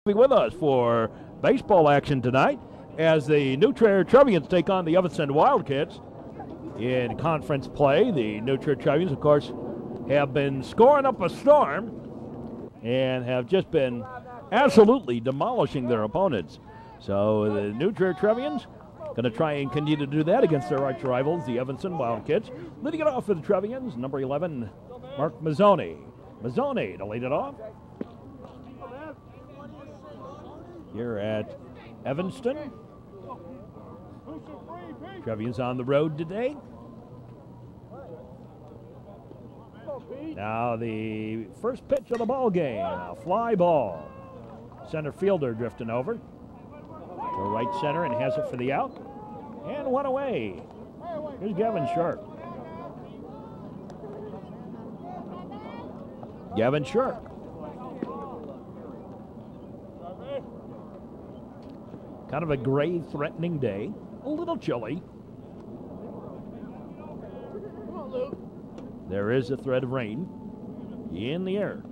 Be with us for baseball action tonight as the new Trier Trevians take on the Evanston Wildkits in conference play. The new Trier Trevians, of course, have been scoring up a storm and have just been absolutely demolishing their opponents. So the new Trier Trevians going to try and continue to do that against their arch rivals, the Evanston Wildkits. Leading it off for the Trevians, number 11, Mark Mazzoni. Mazzoni to lead it off. Here at Evanston. Trevians on the road today. Now the first pitch of the ball game, a fly ball. Center fielder drifting over to right center and has it for the out. And one away. Here's Gavin Sharp. Gavin Sharp. Kind of a gray, threatening day. A little chilly. There is a threat of rain in the air.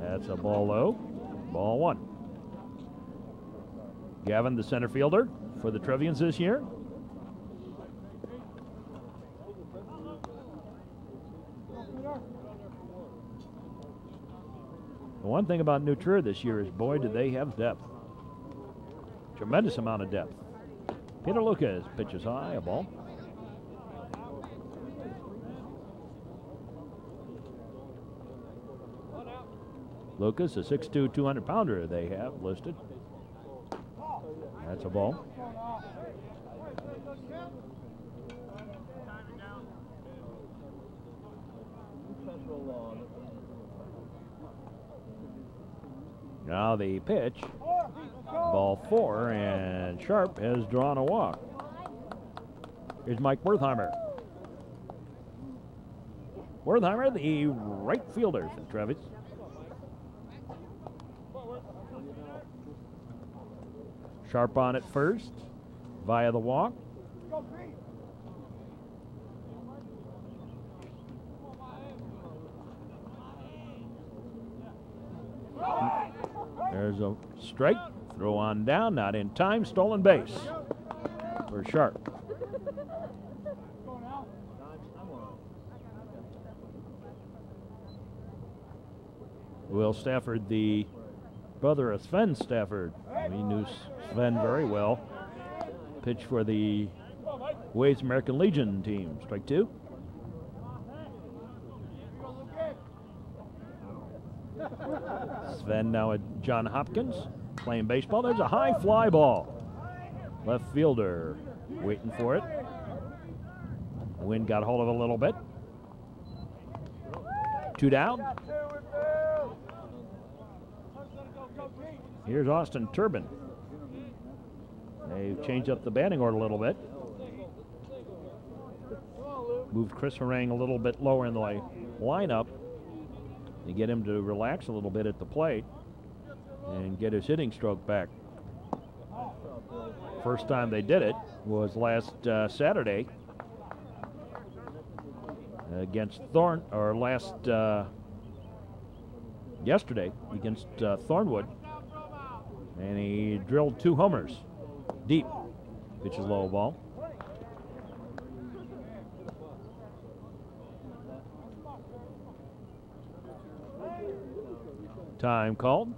That's a ball low. Ball one. Gavin, the center fielder for the Trevians this year. The one thing about New Trier this year is, boy, do they have depth. Tremendous amount of depth. Peter Lucas pitches high, a ball. Lucas, a 6'2", 200-pounder they have listed. That's a ball. Now the pitch. Ball four, and Sharp has drawn a walk. Here's Mike Wertheimer. Wertheimer, the right fielder for Trevians. Sharp on at first, via the walk. There's a strike. Throw on down, not in time, stolen base for Sharp. Will Stafford, the brother of Sven Stafford. He knew Sven very well. Pitch for the Waves American Legion team. Strike two. Sven now at John Hopkins. Playing baseball. There's a high fly ball. Left fielder waiting for it. The wind got hold of it a little bit. Two down. Here's Austin Turbin. They've changed up the batting order a little bit. Moved Chris Harang a little bit lower in the lineup to get him to relax a little bit at the plate and get his hitting stroke back. First time they did it was last Saturday against yesterday against Thornwood, and he drilled 2 homers deep. Pitches low ball. Time called.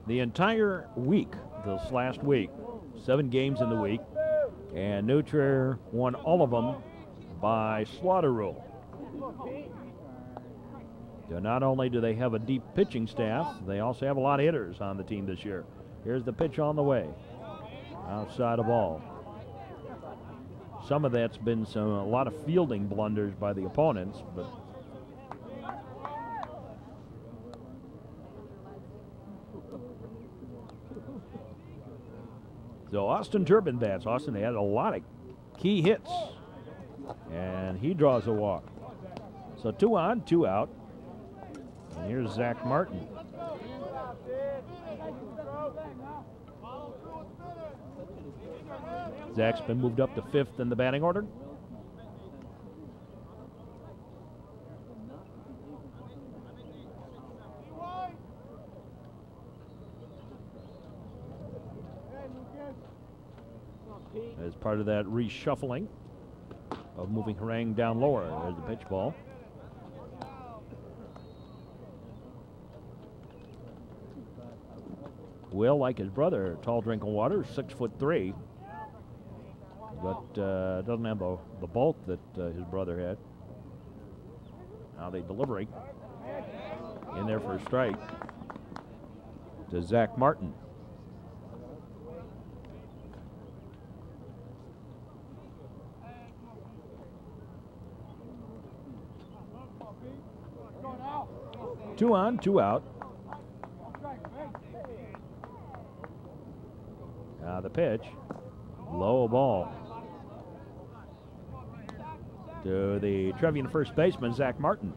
The entire week, this last week, 7 games in the week, and New Trier won all of them by slaughter rule. So not only do they have a deep pitching staff, they also have a lot of hitters on the team this year. Here's the pitch on the way. Outside of ball. Some of that's been a lot of fielding blunders by the opponents, but so Austin Turbin bats. Austin had a lot of key hits, and he draws a walk. So 2 on, 2 out. And here's Zach Martin. Zach's been moved up to 5th in the batting order. as part of that reshuffling of moving Harang down lower. There's the pitch ball. Will, like his brother, tall drink of water, 6'3", but doesn't have the bulk that his brother had. Now the delivery in there for a strike to Zach Martin. Two on, two out. Now the pitch, low ball to the Trevian first baseman, Zach Martin.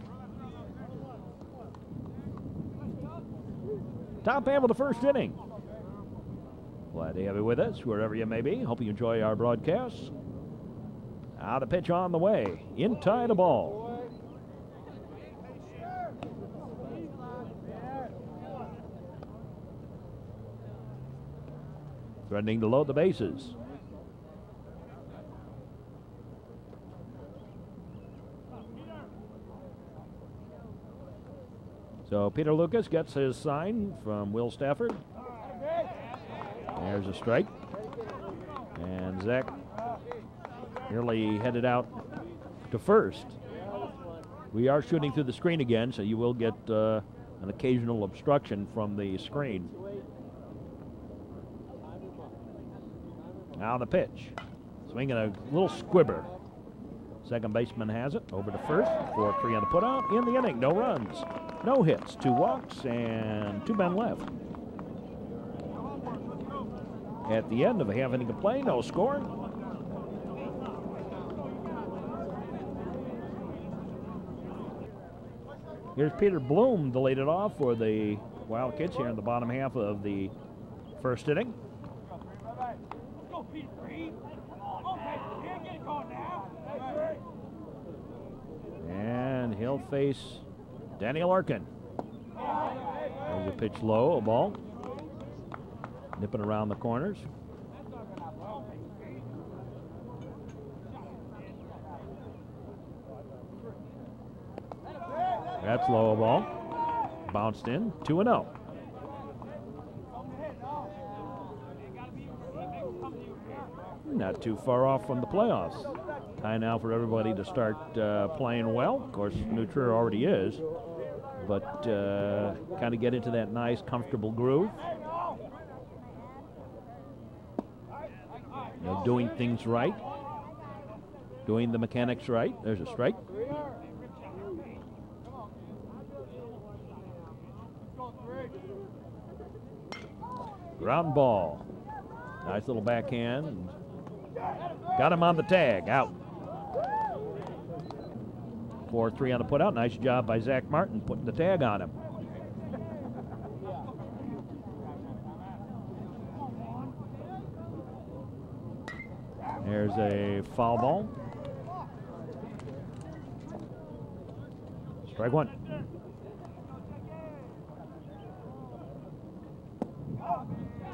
Top half of the first inning. Glad to have you with us, wherever you may be. Hope you enjoy our broadcasts. Now the pitch on the way, in tie the ball. Threatening to load the bases. So Peter Lucas gets his sign from Will Stafford. There's a strike. And Zach nearly headed out to first. We are shooting through the screen again, so you will get an occasional obstruction from the screen. Now the pitch. Swinging a little squibber. Second baseman has it. Over to first. 4-3 on the putout. In the inning, no runs, no hits, 2 walks, and 2 men left. At the end of a half inning of play, no score. Here's Peter Bloom to lead it off for the Wildkits here in the bottom half of the first inning. And he'll face Danny Larkin. There's a pitch low, a ball. Nipping around the corners. That's low, a ball. Bounced in, 2-0. Not too far off from the playoffs. Time now for everybody to start playing well. Of course, New Trier already is, but kind of get into that nice, comfortable groove. You know, doing things right, doing the mechanics right. There's a strike. Ground ball. Nice little backhand. Got him on the tag. Out. 4-3 on the putout. Nice job by Zach Martin putting the tag on him. There's a foul ball. Strike one.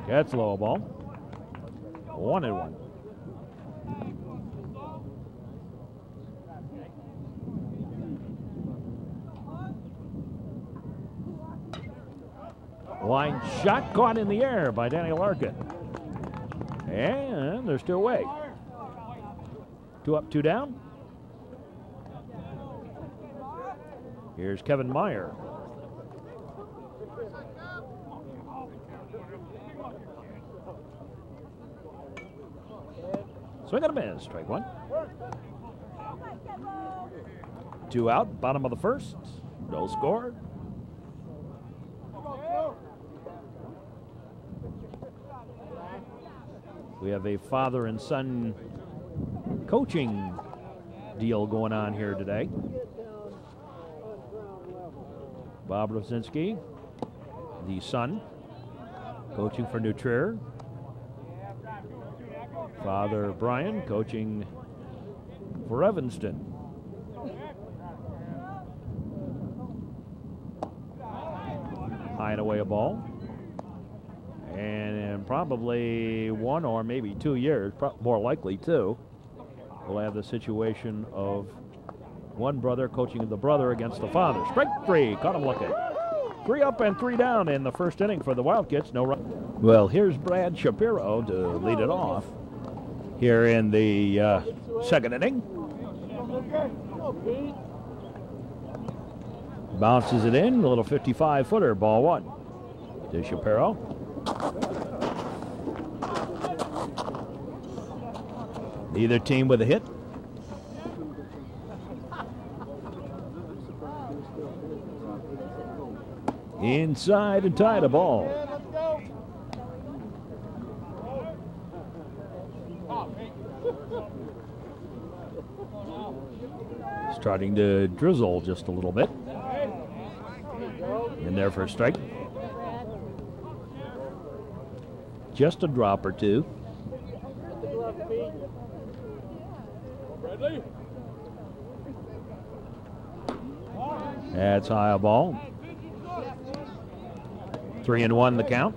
That's low ball. 1-1. Line shot caught in the air by Danny Larkin. And they're still away. 2 up, 2 down. Here's Kevin Meyer. Swing and a miss, strike one. 2 out, bottom of the first. No score. We have a father and son coaching deal going on here today. Bob Rosinski, the son, coaching for New Trier. Father Brian coaching for Evanston. High and away a ball. And in probably 1 or maybe 2 years, more likely 2, we'll have the situation of one brother coaching the brother against the father. Strike 3, caught him looking. 3 up and 3 down in the first inning for the Wildkits. No run. Well, here's Brad Shapiro to lead it off here in the second inning. Bounces it in, a little 55-footer, ball 1 to Shapiro. Neither team with a hit. Inside and tied a ball. Starting to drizzle just a little bit. In there for a strike. Just a drop or 2. That's high a ball. 3-1 the count.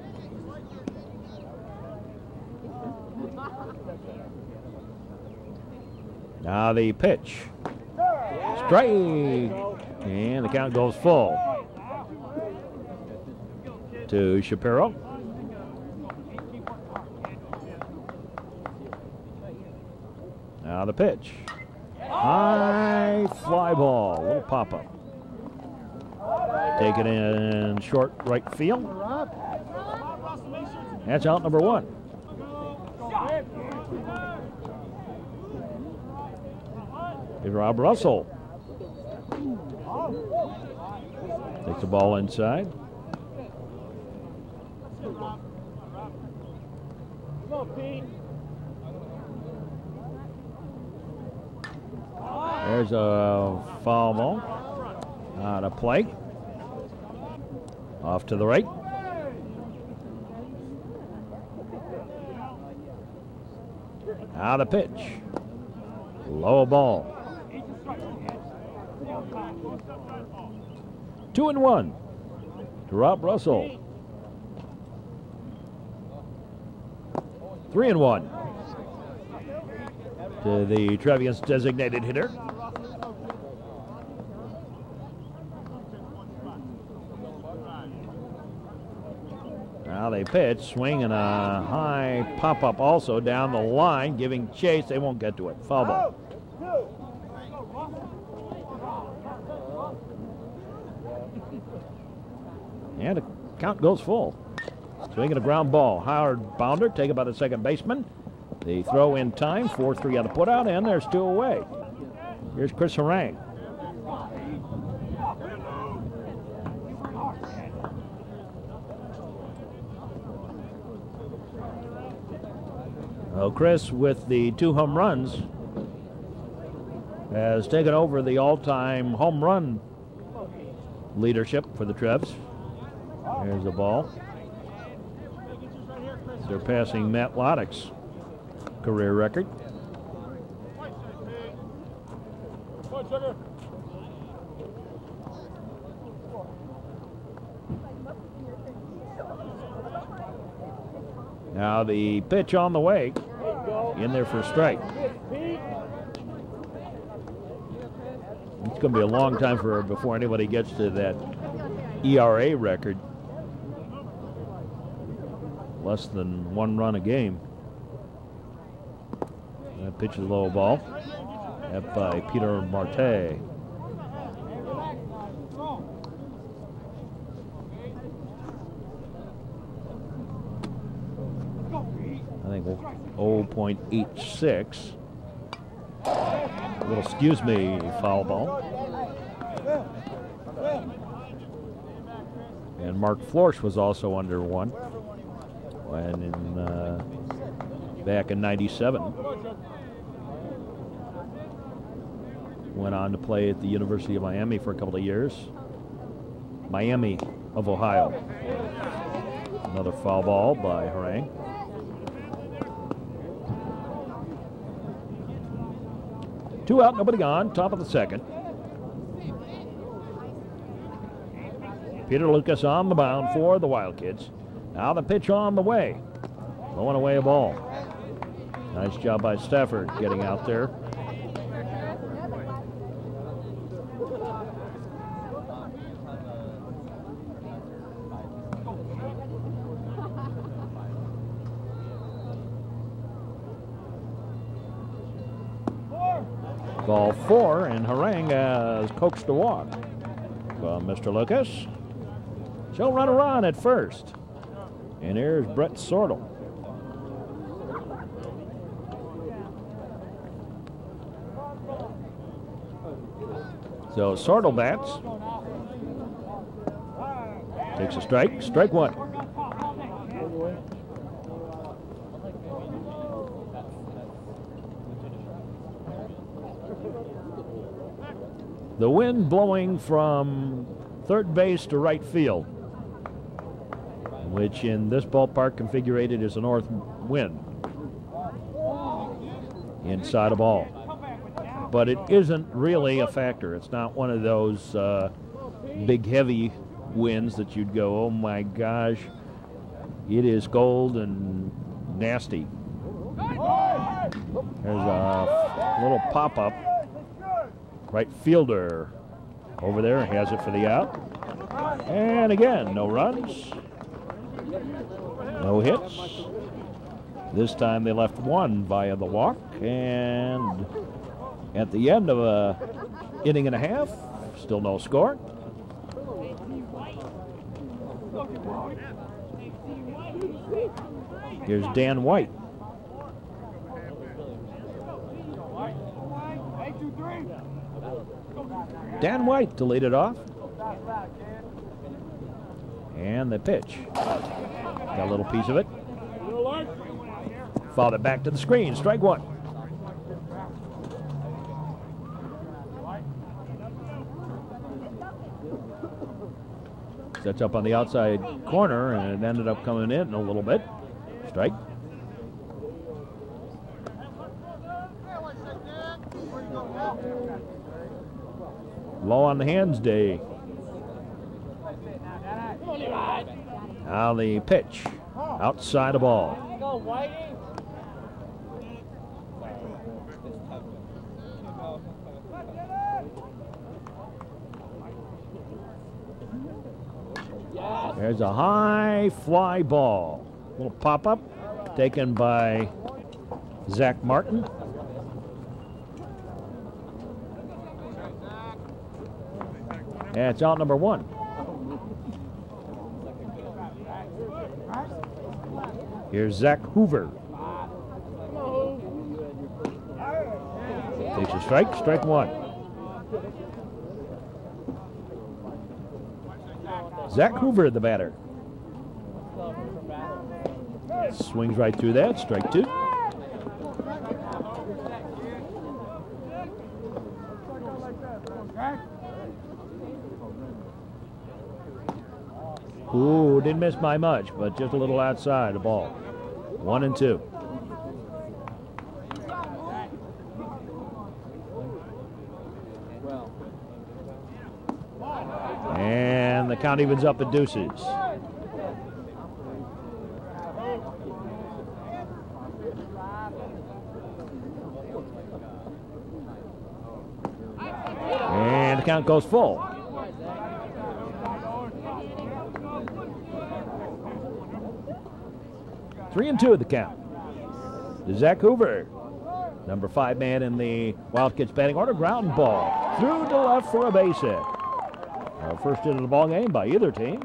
Now the pitch. Strike. And the count goes full to Shapiro. Now the pitch. High fly ball. Little pop-up. Taken in short right field. That's out number 1. Here's Rob Russell. Takes the ball inside. There's a foul ball on a plate. Off to the right. Now the pitch. Low ball. 2-1 to Rob Russell. 3-1 to the Trevians designated hitter. Now they pitch, swing and a high pop-up also down the line, giving chase. They won't get to it. Foul ball. And the count goes full. Swinging a ground ball. Howard bounder, taken by the second baseman. The throw in time, 4-3 on the putout, and there's 2 away. Here's Chris Harang. Well, Chris, with the 2 home runs, has taken over the all-time home run leadership for the Trevs. There's the ball. Surpassing Matt Loddick's career record. Now the pitch on the way. In there for a strike. It's going to be a long time before anybody gets to that ERA record. Less than 1 run a game. That pitch is a low ball. Up by Peter Marte. I think 0.86. A little, excuse me, foul ball. And Mark Florsch was also under 1 when back in '97. Went on to play at the University of Miami for a couple of years. Miami of Ohio. Another foul ball by Harang. Two out, nobody gone. Top of the second. Peter Lucas on the mound for the Wildkits. Now the pitch on the way. Blowing away a ball. Nice job by Stafford getting out there. Ball 4, and Harang has coaxed a walk from Mr. Lucas. She'll run around at first. And here's Brett Sortle. So Sortle bats. Takes a strike. Strike 1. The wind blowing from third base to right field, which in this ballpark configured is a north wind inside a ball. But it isn't really a factor. It's not one of those big heavy winds that you'd go, oh my gosh, it is cold and nasty. There's a little pop-up. Right fielder over there has it for the out. And again, no runs, no hits. This time they left one via the walk, and at the end of a inning and a half, still no score. Here's Dan White. Dan White to lead it off. And the pitch. Got a little piece of it. Fouled it back to the screen. Strike 1. Sets up on the outside corner, and it ended up coming in a little bit. Strike. Low on the hands day. Now the pitch. Outside the ball. There's a high fly ball. Little pop-up taken by Zach Martin. And it's out number 1. Here's Zach Hoover. Takes a strike. Strike 1. Zach Hoover, the batter. Swings right through that. Strike 2. Ooh, didn't miss by much, but just a little outside the ball. 1 and 2. And the count evens up at deuces. And the count goes full. 3 and 2 at the count. To Zach Hoover, number 5 man in the Wildkits batting order. Ground ball through to left for a base hit. Our first hit of the ball game by either team.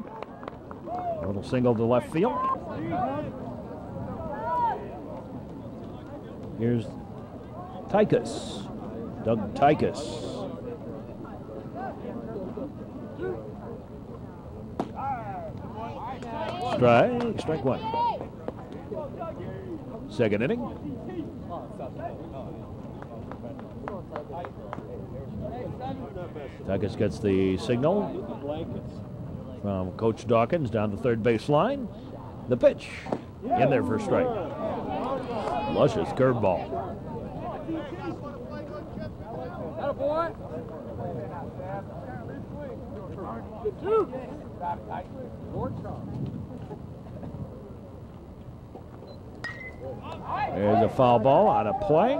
A little single to left field. Here's Tykus, Doug Tykus. Strike 1. Second inning. Tykus gets the signal from Coach Dawkins down the third base line. The pitch in there for a strike. Luscious curveball. There's a foul ball out of play.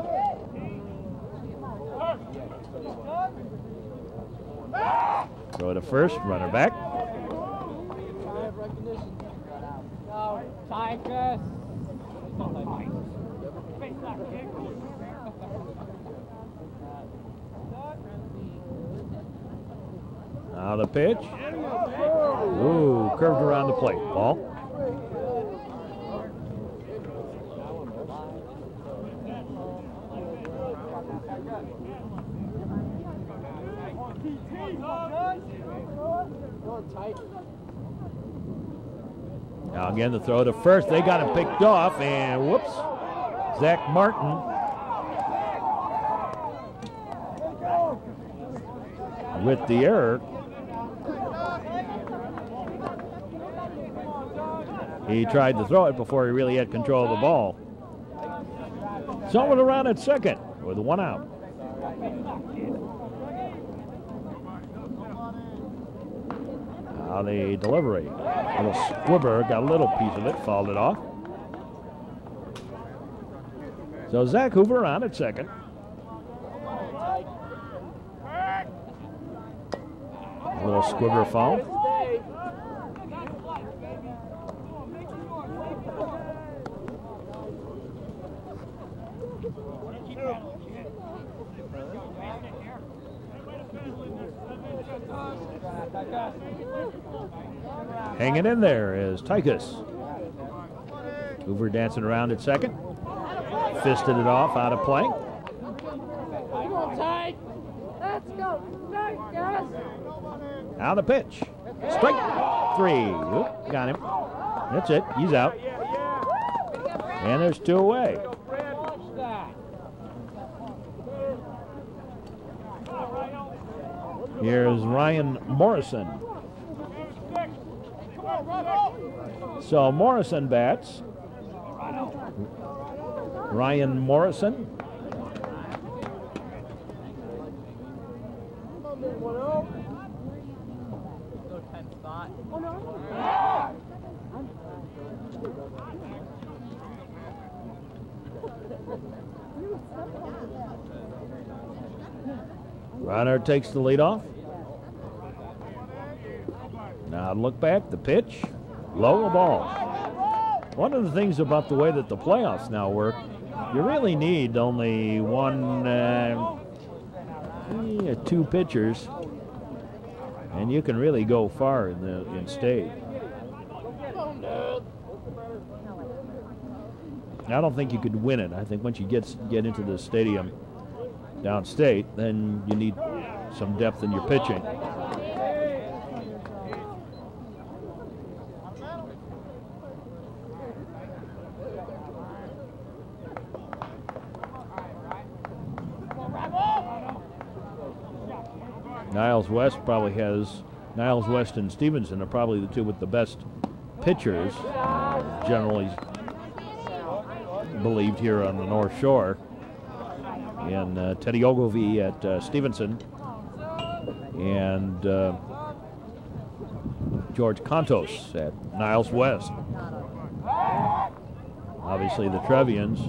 Throw to first, runner back. Now the pitch. Ooh, curved around the plate. Ball. Now again, the throw to first. They got him picked off, and whoops. Zach Martin with the error. He tried to throw it before he really had control of the ball. Someone around at second with one out. Now the delivery. Little squibber, got a little piece of it, fouled it off. So Zach Hoover on at second. A little squibber foul. Hanging in there is Tychus. Hoover dancing around at second. Fisted it off, out of play. Now the pitch. Strike three. Oop, got him. That's it. He's out. And there's two away. Here's Ryan Morrison. So Morrison bats. Ryan Morrison. Runner takes the lead off. Now look back, the pitch, low ball. One of the things about the way that the playoffs now work, you really need only two pitchers, and you can really go far in state. I don't think you could win it. I think once you get into the stadium downstate, then you need some depth in your pitching. Niles West and Stevenson are probably the two with the best pitchers, generally believed here on the North Shore. And Teddy Ogilvie at Stevenson and George Contos at Niles West. Obviously the Trevians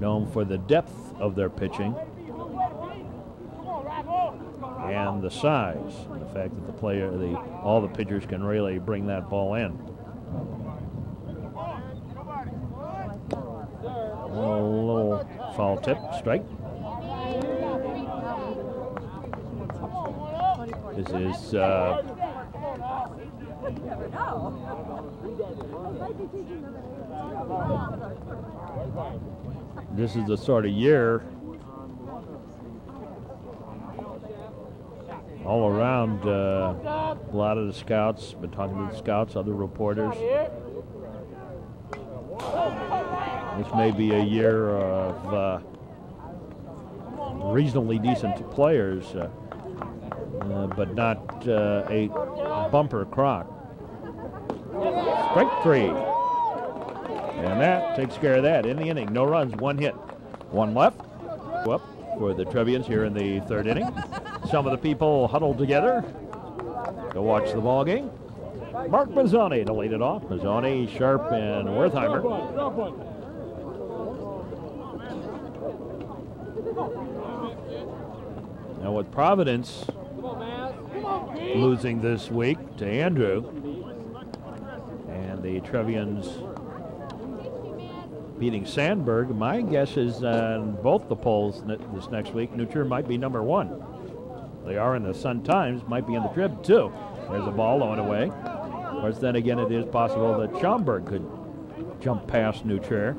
known for the depth of their pitching and the size, and the fact that all the pitchers can really bring that ball in. A little foul tip, strike. This is the sort of year all around. A lot of the scouts, been talking to the scouts, other reporters. This may be a year of reasonably decent players, but not a bumper crock. Strike three. And that takes care of that in the inning. No runs, one hit, one left. Up for the Trevians here in the third inning. Some of the people huddled together to watch the ball game. Mark Mazzoni to lead it off. Mazzoni, Sharp, and Wertheimer. Now with Providence losing this week to Andrew, and the Trevians beating Sandburg, my guess is on both the polls this next week, New Trier might be number 1. They are in the Sun-Times, might be in the Trib too. There's a ball on away. Of course, then again, it is possible that Schaumburg could jump past New Trier.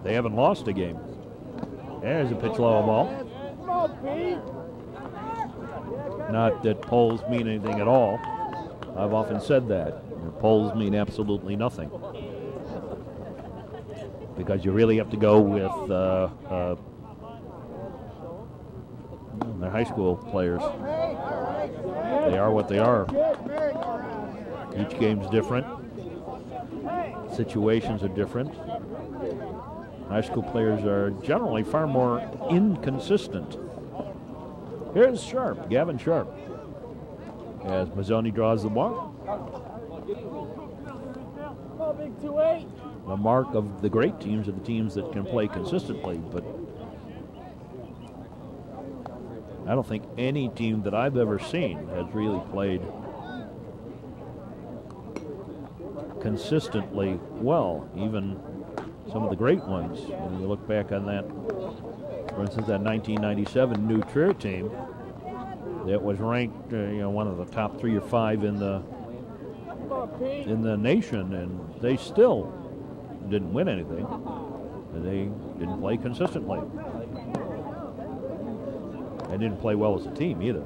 They haven't lost a game. There's a pitch low ball. Not that polls mean anything at all. I've often said that. Polls mean absolutely nothing. Because you really have to go with the high school players. They are what they are. Each game's different. Situations are different. High school players are generally far more inconsistent. Here's Sharp, Gavin Sharp, as Mazzoni draws the ball. The mark of the great teams are the teams that can play consistently, but I don't think any team that I've ever seen has really played consistently well, even some of the great ones. When you look back on that, for instance, that 1997 New Trier team that was ranked, one of the top 3 or 5 in the nation, and they still didn't win anything. They didn't play consistently. They didn't play well as a team either.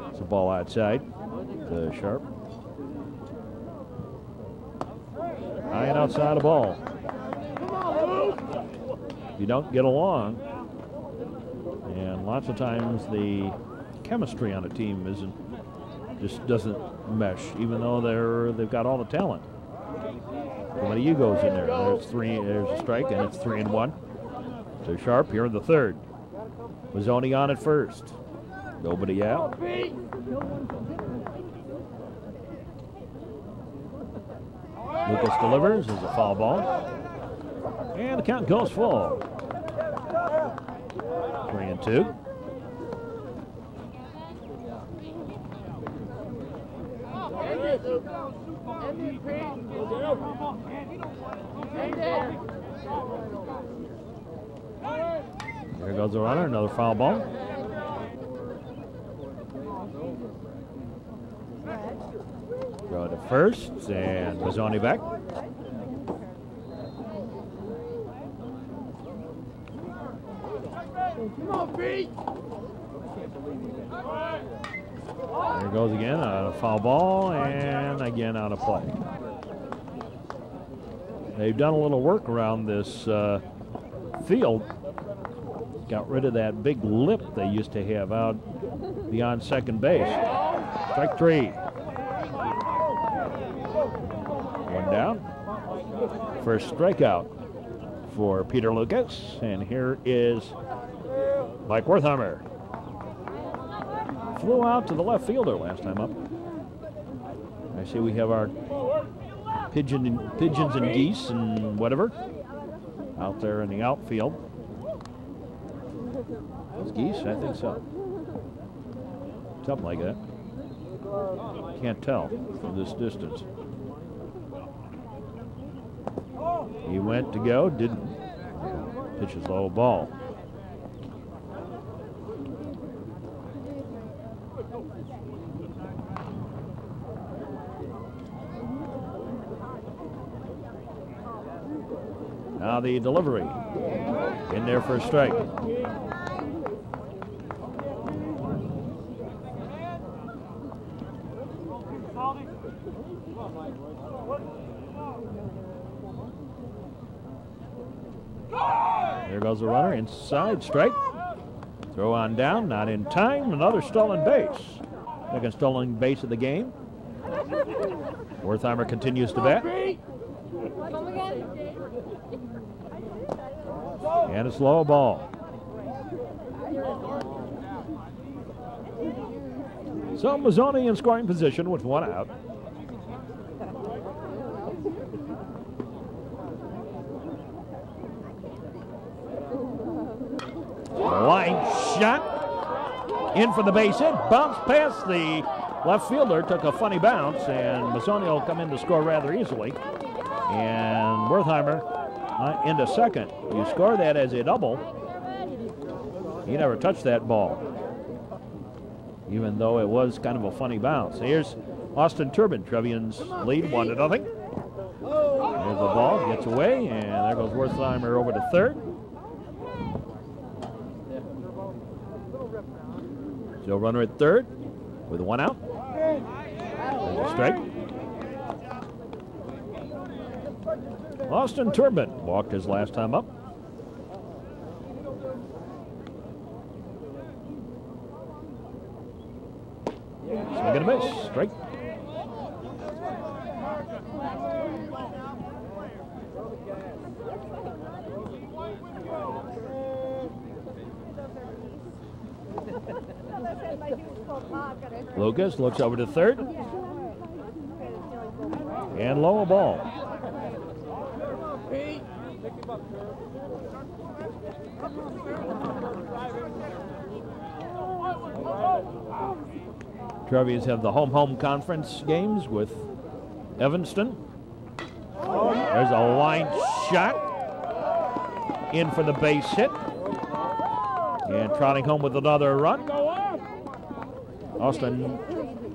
It's a ball outside to Sharp. High and outside the ball. You don't get along, and lots of times the chemistry on a team just doesn't mesh, even though they've got all the talent. Too many egos in there. There's a strike, and it's 3-1 to Sharp here in the third. Mazzoni on at first. Nobody out. Lucas delivers. There's a foul ball. And the count goes full. 3-2. There goes the runner, another foul ball. Go to first, and Mazzoni back. There goes again, a foul ball, and again out of play. They've done a little work around this field. Got rid of that big lip they used to have out beyond second base. Strike 3. One down. First strikeout for Peter Lucas, and here is Mike Wertheimer. Flew out to the left fielder last time up. I see we have our pigeons and geese and whatever out there in the outfield. Those geese? I think so. Something like that. Can't tell from this distance. He went to go, didn't. Pitches low ball. Now the delivery. In there for a strike. There goes the runner, inside, strike. Throw on down, not in time. Another stolen base. Second stolen base of the game. Wertheimer continues to bat. And a slow ball. So Mazzoni in scoring position with one out. Line shot. In for the base hit. Bounced past the left fielder. Took a funny bounce. And Mazzoni will come in to score rather easily. And Wertheimer into second. You score that as a double. He never touched that ball, even though it was kind of a funny bounce. Here's Austin Turbin. Trevians lead 1-0. There's the ball, gets away, and there goes Wertheimer over to third. Still runner at third with 1 out. There's a strike. Austin Turbin walked his last time up. Swing and a miss. Strike. Lucas looks over to third. And low, a ball. Trevians have the home conference games with Evanston. There's a line shot. In for the base hit. And trotting home with another run. Austin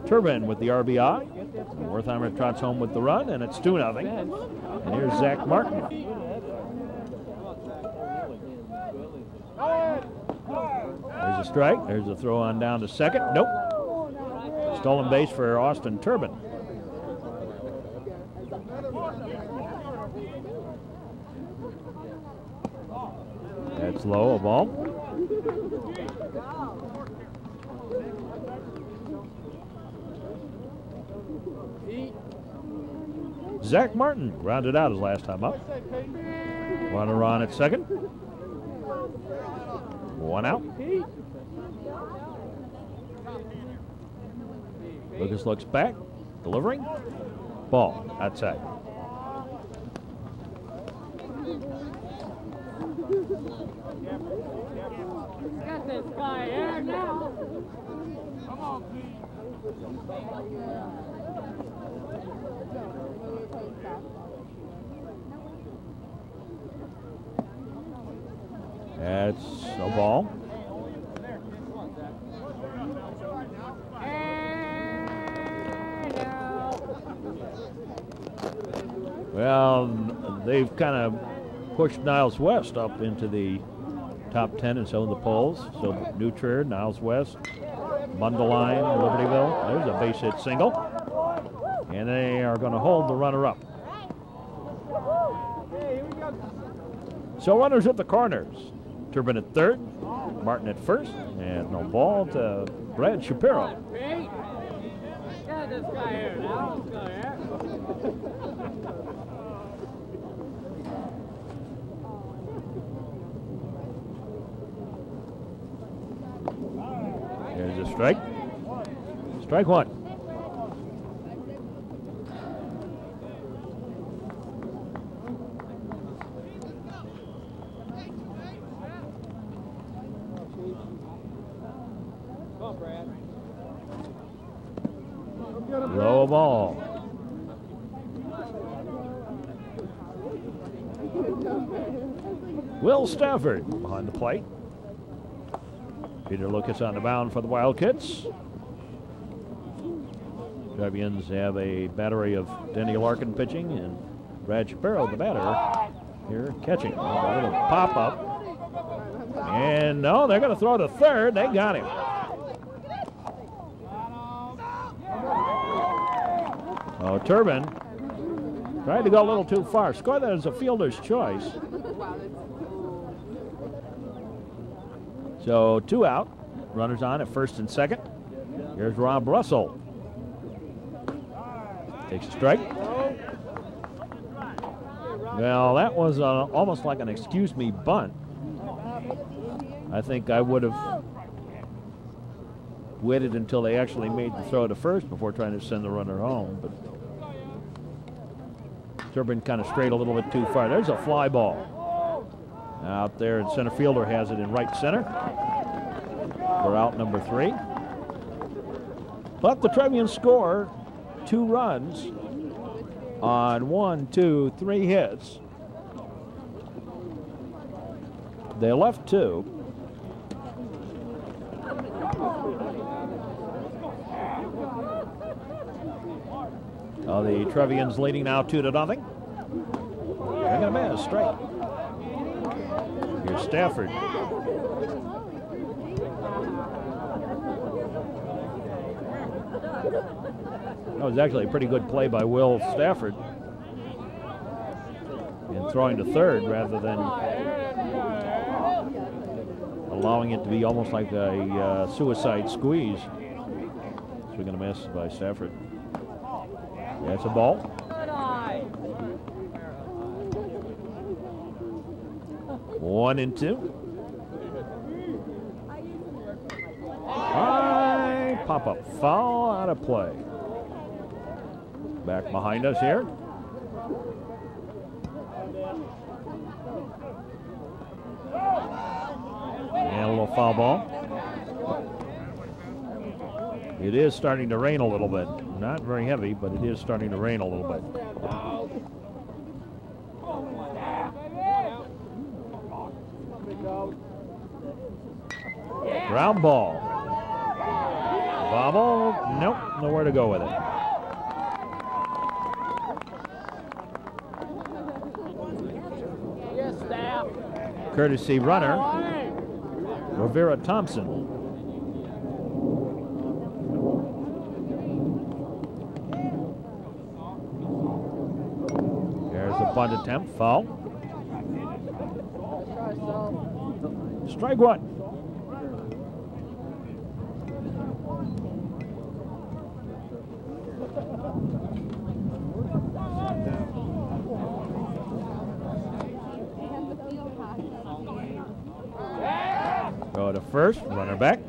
Turbin with the RBI. Wertheimer trots home with the run, and it's 2-0. And here's Zach Martin. There's a strike. There's a throw on down to second. Nope. Stolen base for Austin Turbin. That's low, a ball. Zach Martin rounded out his last time up. Runner on at second. 1 out. Lucas looks back, delivering. Ball outside. Got this guy here now. Come on, Pete. That's a ball. Well, they've kind of pushed Niles West up into the top 10 in some of the polls. So New Trier, Niles West, Mundelein, Libertyville. There's a base hit single. And they are going to hold the runner up. So runners at the corners. Turbin at third, Martin at first, and no ball to Brad Shapiro. Got this guy here now. Let's go here. There's a strike. Strike one. Low ball. Will Stafford behind the plate. Peter Lucas on the mound for the Wildkits. Trevians have a battery of Denny Larkin pitching and Brad Shapiro, the batter, here catching. A little pop-up. And no, they're going to throw to third. They got him. Oh, Turbin tried to go a little too far. Score that as a fielder's choice. So 2 out. Runners on at first and second. Here's Rob Russell. Takes a strike. Well, that was almost like an excuse me bunt. I think I would have waited until they actually made the throw to first before trying to send the runner home. But Turbin kind of strayed a little bit too far. There's a fly ball. Out there, and center fielder has it in right center for out number 3. But the Trevians score 2 runs on 1, 2, 3 hits. They left 2. The Trevians leading now 2-0. Swing and a miss, straight. Here's Stafford. That was actually a pretty good play by Will Stafford in throwing to third rather than allowing it to be almost like a suicide squeeze. Swing and a miss by Stafford. That's a ball. 1-2. High pop-up foul, out of play. Back behind us here. And a little foul ball. It is starting to rain a little bit. Not very heavy, but it is starting to rain a little bit. Ground ball. Bobble. Nope, nowhere to go with it. Courtesy runner, Rivera Thompson. There's a bunt attempt, foul. Strike 1. Go to first, runner back.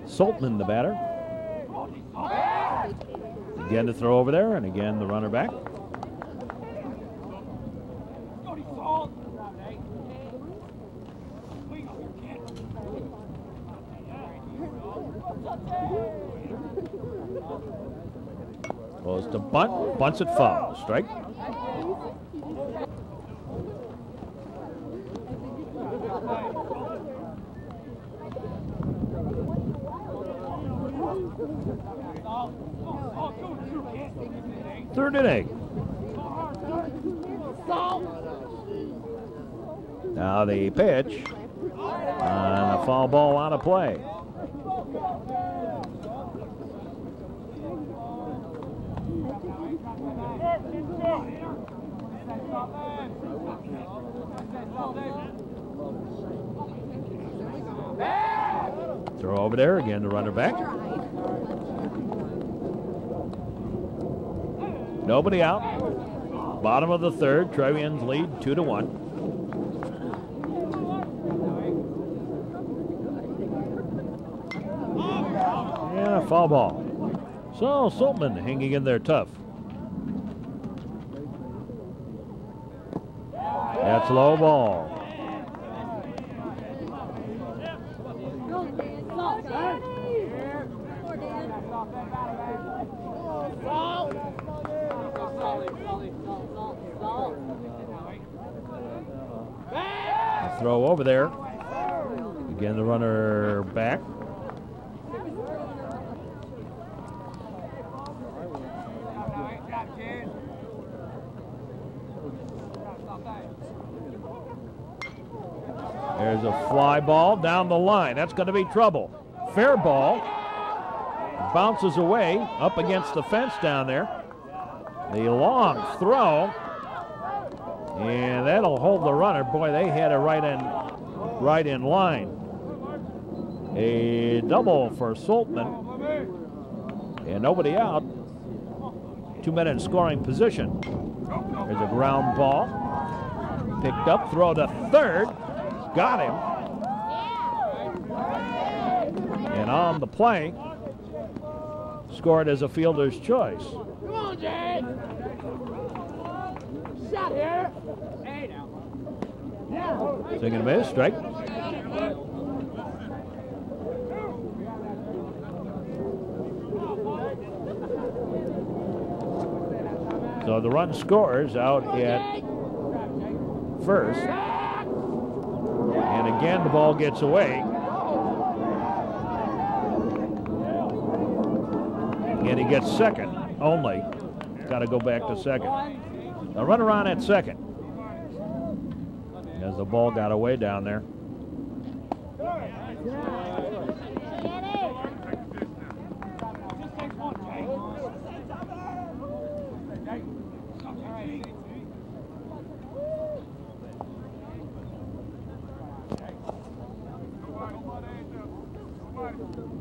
Saltman, the batter. Again to throw over there, and again the runner back. Goes to bunt, bunts it foul, strike. Third inning. Now the pitch and a foul ball out of play. Throw over there, again the runner back. Nobody out. Bottom of the third, Trevians lead 2-1. Yeah, foul ball. So Saltman hanging in there tough. That's low ball. Throw over there. Again, the runner back. There's a fly ball down the line. That's going to be trouble. Fair ball. Bounces away up against the fence down there. The long throw. And that'll hold the runner. Boy, they had it right in line. A double for Saltman. And nobody out. 2 men in scoring position. There's a ground ball. Picked up, throw to third. Got him. And on the play scored as a fielder's choice. Come on, Jay. Shot here. Hey, now. Yeah. Swing and a miss, strike. So the run scores out at first. And again, the ball gets away. And he gets second only. Got to go back to second. A run around at second. As the ball got away down there.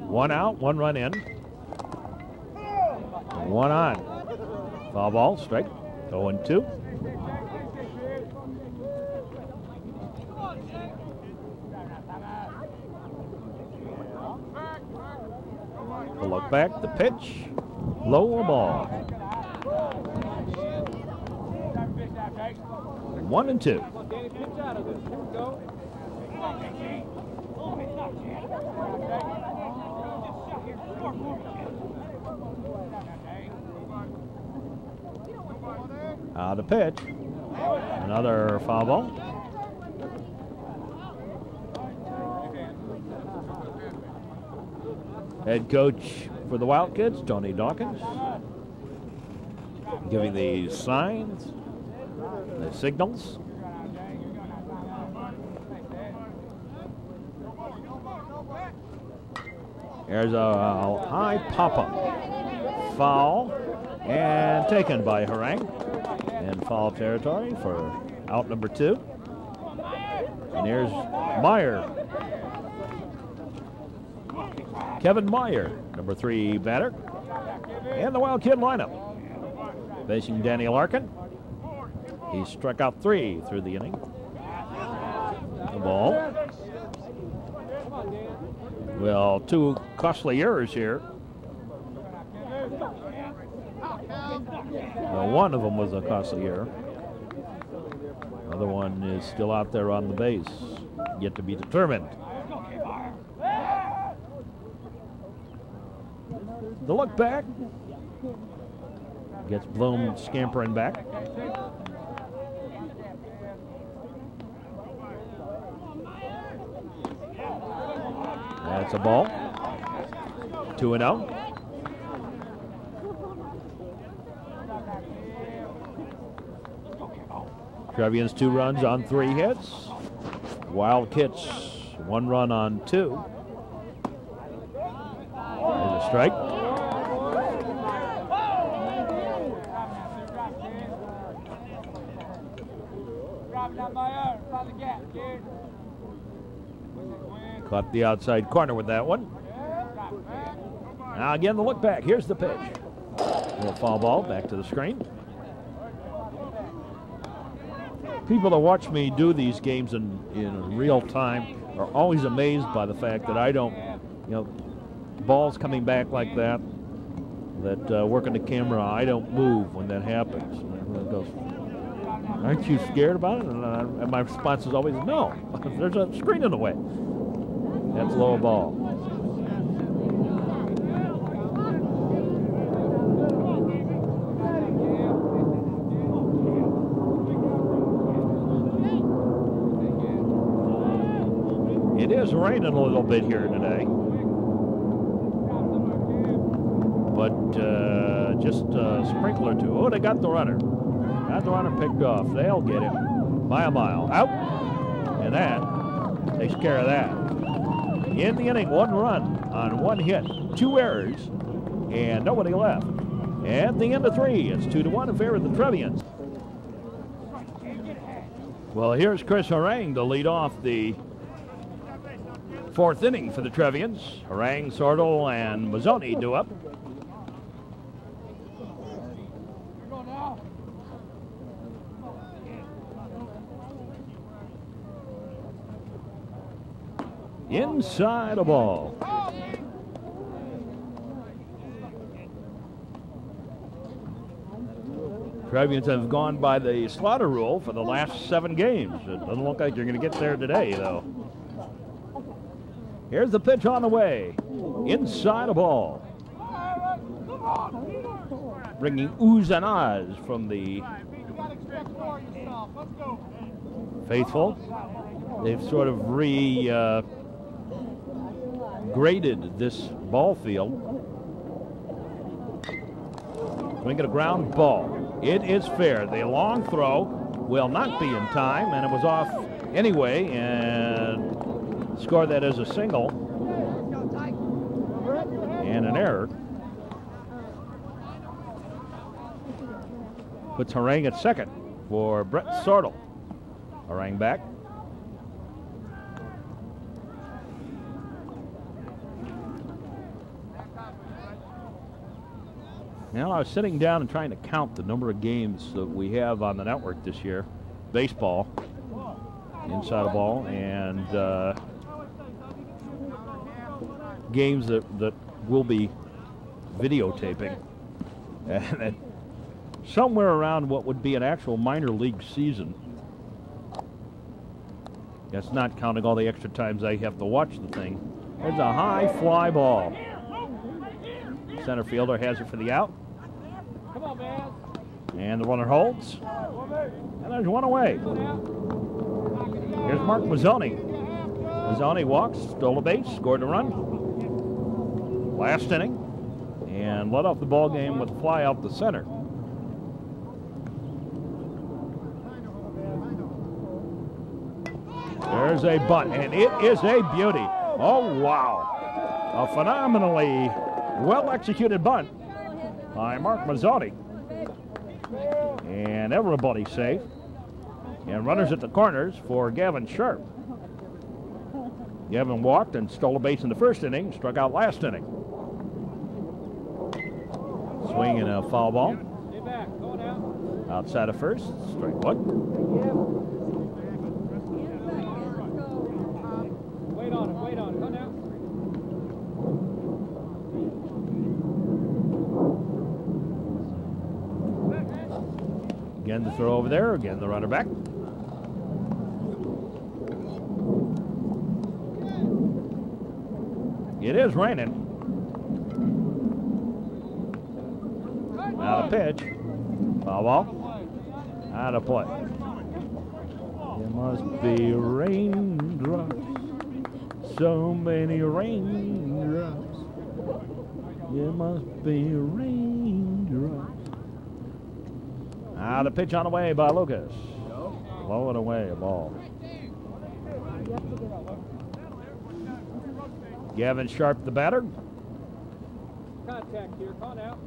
One out, one run in. One on. Foul ball, strike. 0-2. A look back, the pitch. Low ball. 1-2. The pitch. Another foul ball. Head coach for the Wildkits, Tony Dawkins, giving the signs, the signals. There's a high pop-up foul and taken by Harang in foul territory for out number 2. And here's Meyer. Kevin Meyer, number 3 batter. And the Wildcat lineup. Facing Danny Larkin. He struck out 3 through the inning. The ball. Well, 2 costly errors here. Well, one of them was a costly error. The other one is still out there on the base, yet to be determined. The look back. Gets Bloom scampering back. That's a ball. 2-0. Trevians 2 runs on 3 hits. Wildkits 1 run on 2. There's a strike. Caught the outside corner with that one. Now again, the look back. Here's the pitch. A little foul ball back to the screen. People that watch me do these games in real time are always amazed by the fact that I don't, balls coming back like that, working the camera, I don't move when that happens. And everyone goes, aren't you scared about it? And my response is always, no, there's a screen in the way. That's low ball. It is raining a little bit here today, but just a sprinkle or two. Oh, they got the runner. Got the runner picked off. They'll get him by a mile. Out. And that takes care of that. In the inning, 1 run on 1 hit, 2 errors, and nobody left. At the end of 3, it's 2-1 in favor of the Trevians. Well, here's Chris Harang to lead off the 4th inning for the Trevians. Harang, Sortel, and Mazzoni do up. Inside a ball. Trevians have gone by the slaughter rule for the last 7 games. It doesn't look like you're going to get there today, though. Here's the pitch on the way. Inside a ball. Bringing oohs and ahs from the faithful. They've sort of graded this ball field. Swing at a ground ball. It is fair. The long throw will not be in time, and it was off anyway, and score that as a single and an error. Puts Harang at second for Brett Sortle. Harang back. Now, I was sitting down and trying to count the number of games that we have on the network this year. Baseball, inside the ball, and games that we'll be videotaping. And somewhere around what would be an actual minor league season. That's not counting all the extra times I have to watch the thing. There's a high fly ball. Center fielder has it for the out. Come on, man. And the runner holds. And there's one away. Here's Mark Mazzoni. Mazzoni walks, stole a base, scored a run. Last inning. And led off the ball game with a fly out the center. There's a bunt, and it is a beauty. Oh, wow. A phenomenally well-executed bunt by Mark Mazzoni. And everybody's safe. And runners at the corners for Gavin Sharp. Gavin walked and stole a base in the first inning, struck out last inning. Swing and a foul ball. Outside of first, strike one. Wait on it, go now. Again the throw over there, again the runner back. It is raining. Out of pitch. Foul ball. Out of play. There must be raindrops. So many raindrops. There must be raindrops. Out of pitch on the way by Lucas. Blow it away, a ball. Gavin Sharp, the batter. Contact here, call out.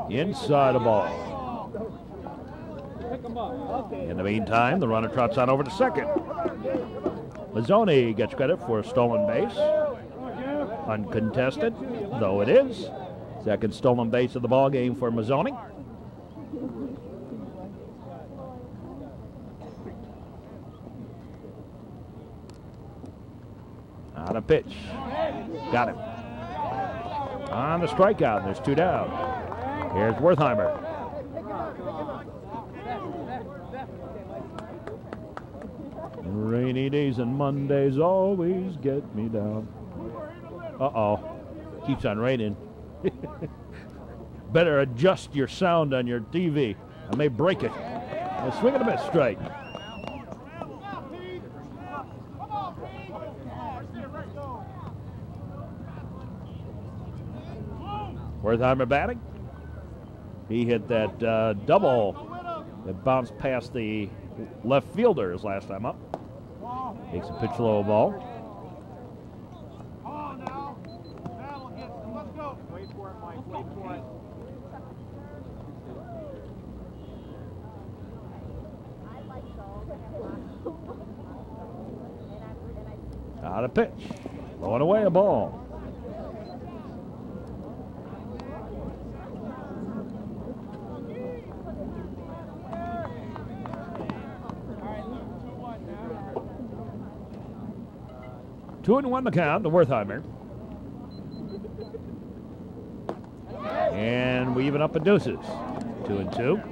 Inside a ball. Pick 'em up. In the meantime, the runner trots on over to second. Mazzoni gets credit for a stolen base. Uncontested, though it is. Second stolen base of the ball game for Mazzoni. On a pitch. Got him. On the strikeout, there's 2 down. Here's Wertheimer. Rainy days and Mondays always get me down. Uh-oh. Keeps on raining. Better adjust your sound on your TV. I may break it. A swing and a miss, strike. Wertheimer batting. He hit that double that bounced past the left fielder his last time up. Takes a pitch low ball. Wait for it, Mike. Wait for it. Out of pitch. Throwing away a ball. Two and one the count to Wertheimer. And we even up at deuces. 2-2.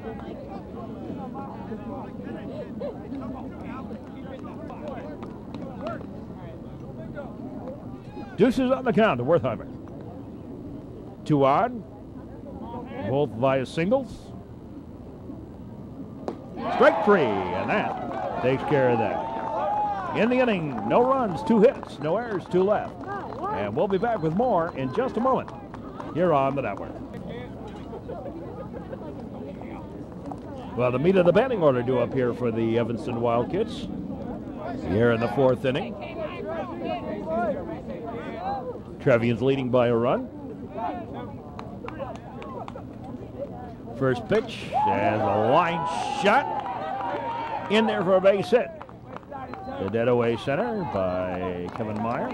Deuces on the count to Wertheimer. 2 on. Both via singles. Strike 3, and that takes care of that. In the inning, no runs, 2 hits, no errors, 2 left. And we'll be back with more in just a moment here on the network. Well, the meat of the batting order due up here for the Evanston Wildkits. Here in the 4th inning. Trevians leading by a run. First pitch as a line shot in there for a base hit. The dead away center by Kevin Meyer.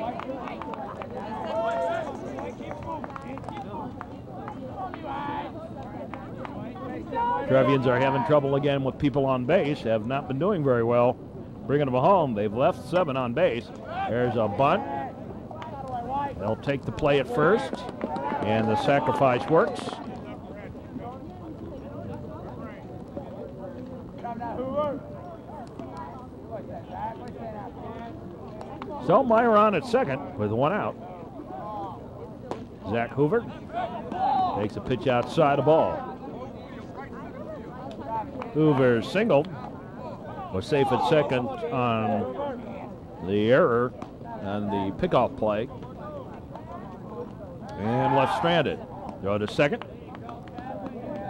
Trevians are having trouble again with people on base, have not been doing very well bringing them home. They've left 7 on base. There's a bunt. They'll take the play at first, and the sacrifice works. So Meyer on at second with 1 out. Zach Hoover takes a pitch outside, a ball. Hoover singled, was safe at second on the error on the pickoff play. And left stranded. Throw to second.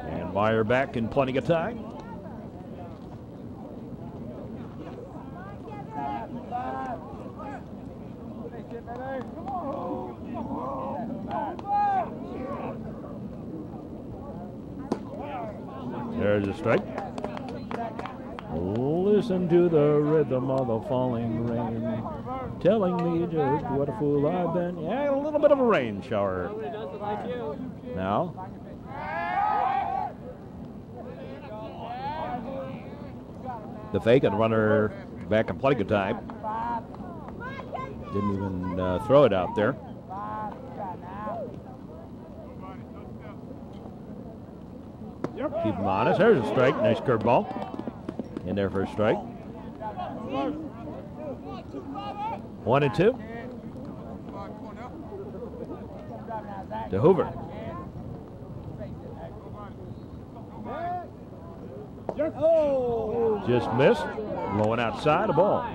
And Meyer back in plenty of time. There's a strike. Listen to the rhythm of the falling rain, telling me just what a fool I've been. Yeah, a little bit of a rain shower. Now. The fake and runner back in plenty of time. Didn't even throw it out there. Keep him honest. There's a strike. Nice curveball. In there for a strike. 1-2. To Hoover. Just missed. Blowing outside, a ball.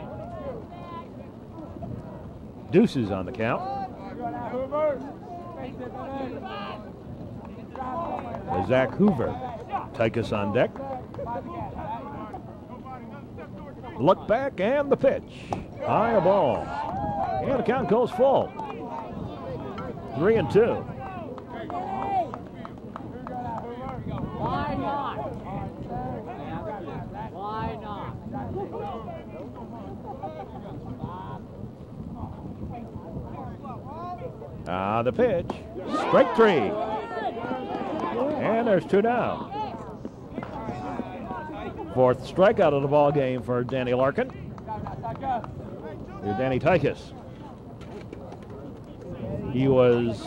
Deuces on the count. Zach Hoover. Tykus on deck. Look back and the pitch. High, a ball. And the count goes full. 3-2. Why not? Why not? The pitch. Strike 3. And there's 2 down. 4th strikeout of the ball game for Danny Larkin. Here's Danny Tykus. He was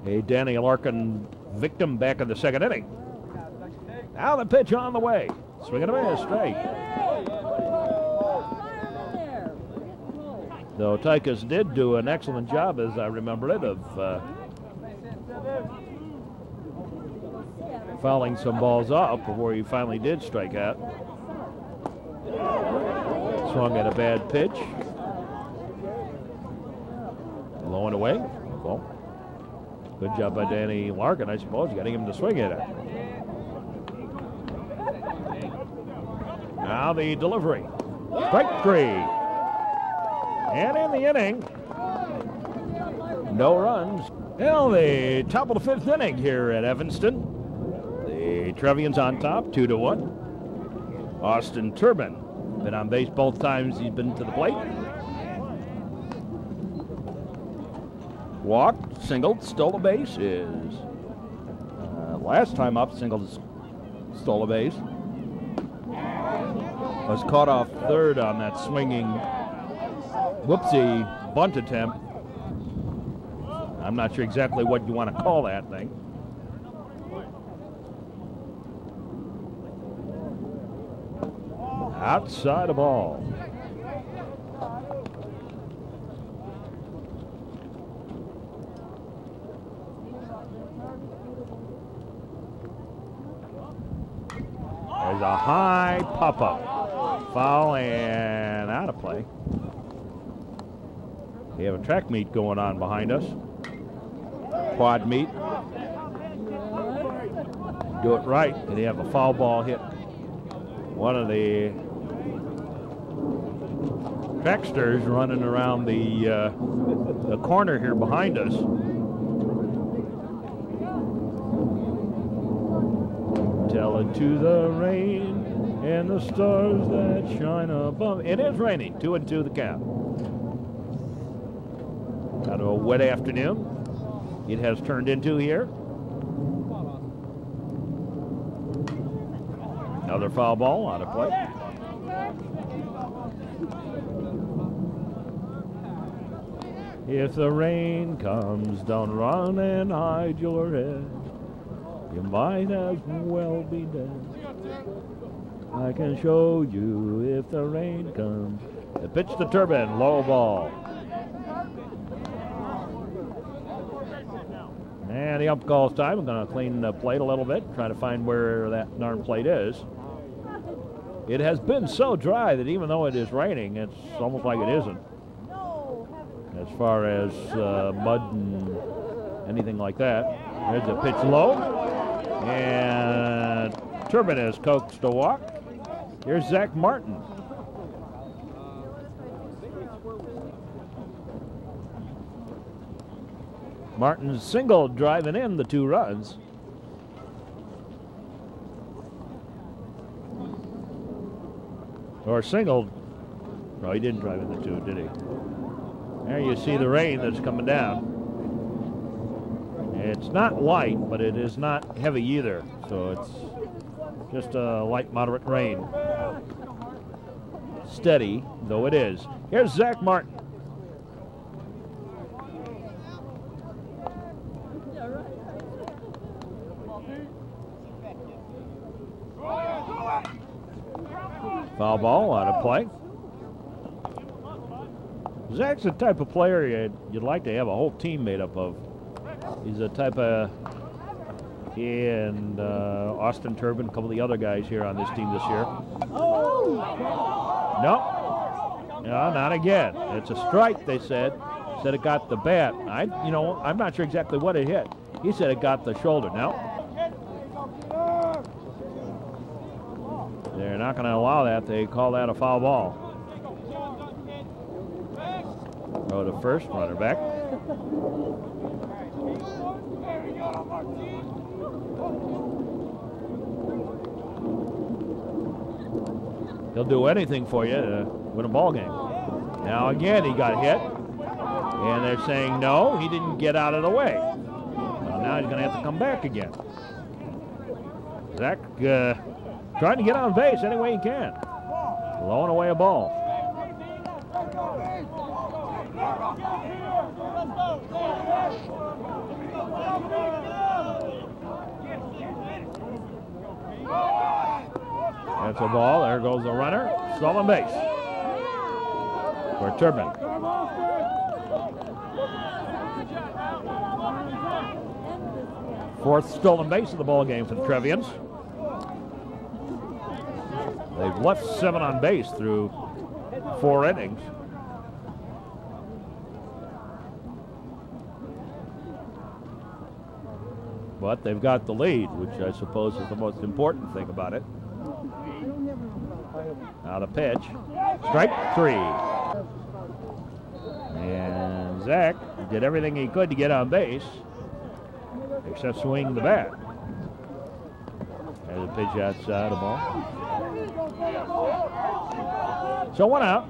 a Danny Larkin victim back in the 2nd inning. Now the pitch on the way. Swing and a miss, straight. Though Tykus did do an excellent job, as I remember it, of fouling some balls off before he finally did strike out. Swung at a bad pitch. Low and away. Well, good job by Danny Larkin, I suppose, getting him to swing at it. Now the delivery. Strike 3. And in the inning, no runs. Well, the top of the 5th inning here at Evanston. The Trevians on top, 2-1. Austin Turbin been on base both times he's been to the plate. Walked, singled, stole a base. Is last time up, singled, stole a base. Was caught off third on that swinging whoopsie bunt attempt I'm not sure exactly what you want to call that thing. Outside the ball. There's a high pop-up. Foul and out of play. We have a track meet going on behind us. Quad meet. Do it right, and they have a foul ball hit one of the tracksters running around the corner here behind us. Tell it to the rain and the stars that shine above. It is raining. 2-2 the count. Out of a wet afternoon. It has turned into here. Another foul ball out of play. If the rain comes, don't run and hide your head. You might as well be dead. I can show you if the rain comes. The pitch to Turbin, low ball. And the ump calls time. I'm going to clean the plate a little bit, try to find where that darn plate is. It has been so dry that even though it is raining, it's almost like it isn't. As far as mud and anything like that. There's a pitch low. And Turbin is coaxed to walk. Here's Zach Martin. Martin's single driving in the 2 runs. Or single. No, he didn't drive in the 2, did he? There you see the rain that's coming down. It's not light, but it is not heavy either. So it's just a light, moderate rain. Steady, though it is. Here's Zach Martin. Foul ball out of play. Zach's the type of player you'd like to have a whole team made up of. He's the type of, he and Austin Turbin, a couple of the other guys here on this team this year. No, not again. It's a strike, they said. Said it got the bat. I'm not sure exactly what it hit. He said it got the shoulder. No. They're not going to allow that. They call that a foul ball. Go to first, runner back. He'll do anything for you to win a ball game. Now again, he got hit, and they're saying no, he didn't get out of the way. Well, now he's going to have to come back again. Zach trying to get on base any way he can. Blowing away a ball. That's a ball. There goes the runner. Stolen base for Turbin. Fourth stolen base of the ball game for the Trevians. They've left 7 on base through 4 innings. But they've got the lead, which I suppose is the most important thing about it. Now the pitch. Strike 3. And Zach did everything he could to get on base, except swing the bat. There's a pitch outside the ball. So 1 out.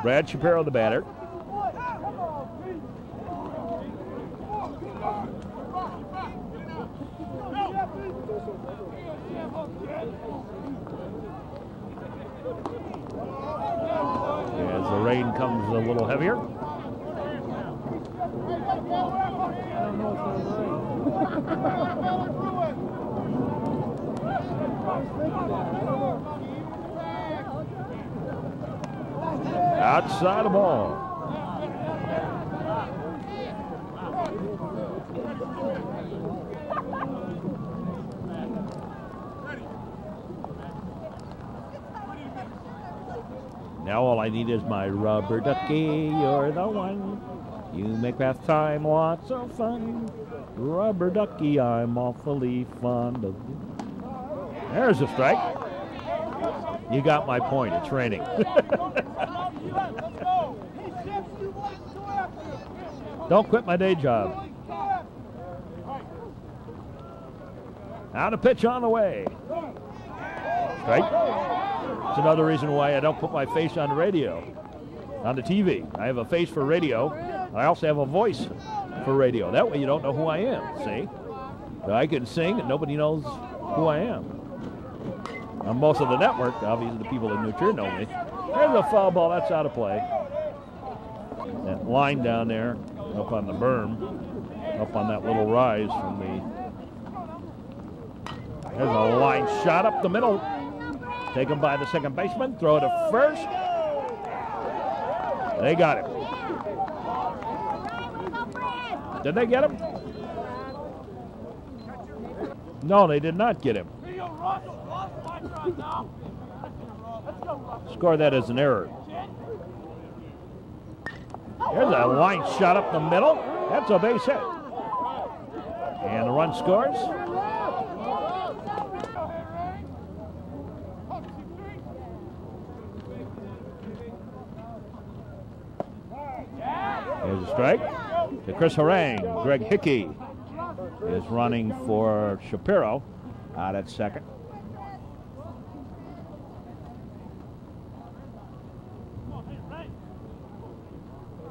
Brad Shapiro, the batter. As the rain comes a little heavier. Outside the ball. Now all I need is my rubber ducky. You're the one. You make bath time lots of fun. Rubber ducky, I'm awfully fond of you. There's a strike. You got my point. It's raining. Don't quit my day job. Out of pitch on the way. Strike. It's another reason why I don't put my face on the radio, on the TV. I have a face for radio. I also have a voice for radio. That way you don't know who I am, see? So I can sing and nobody knows who I am. On most of the network, obviously the people in New Trier know me. There's a foul ball. That's out of play. That line down there, up on the berm, up on that little rise from the... There's a line shot up the middle. Taken by the second baseman. Throw to first. They got him. Did they get him? No, they did not get him. Score that as an error. There's a line shot up the middle. That's a base hit. And the run scores. There's a strike to Chris Harang. Greg Hickey is running for Shapiro out at second.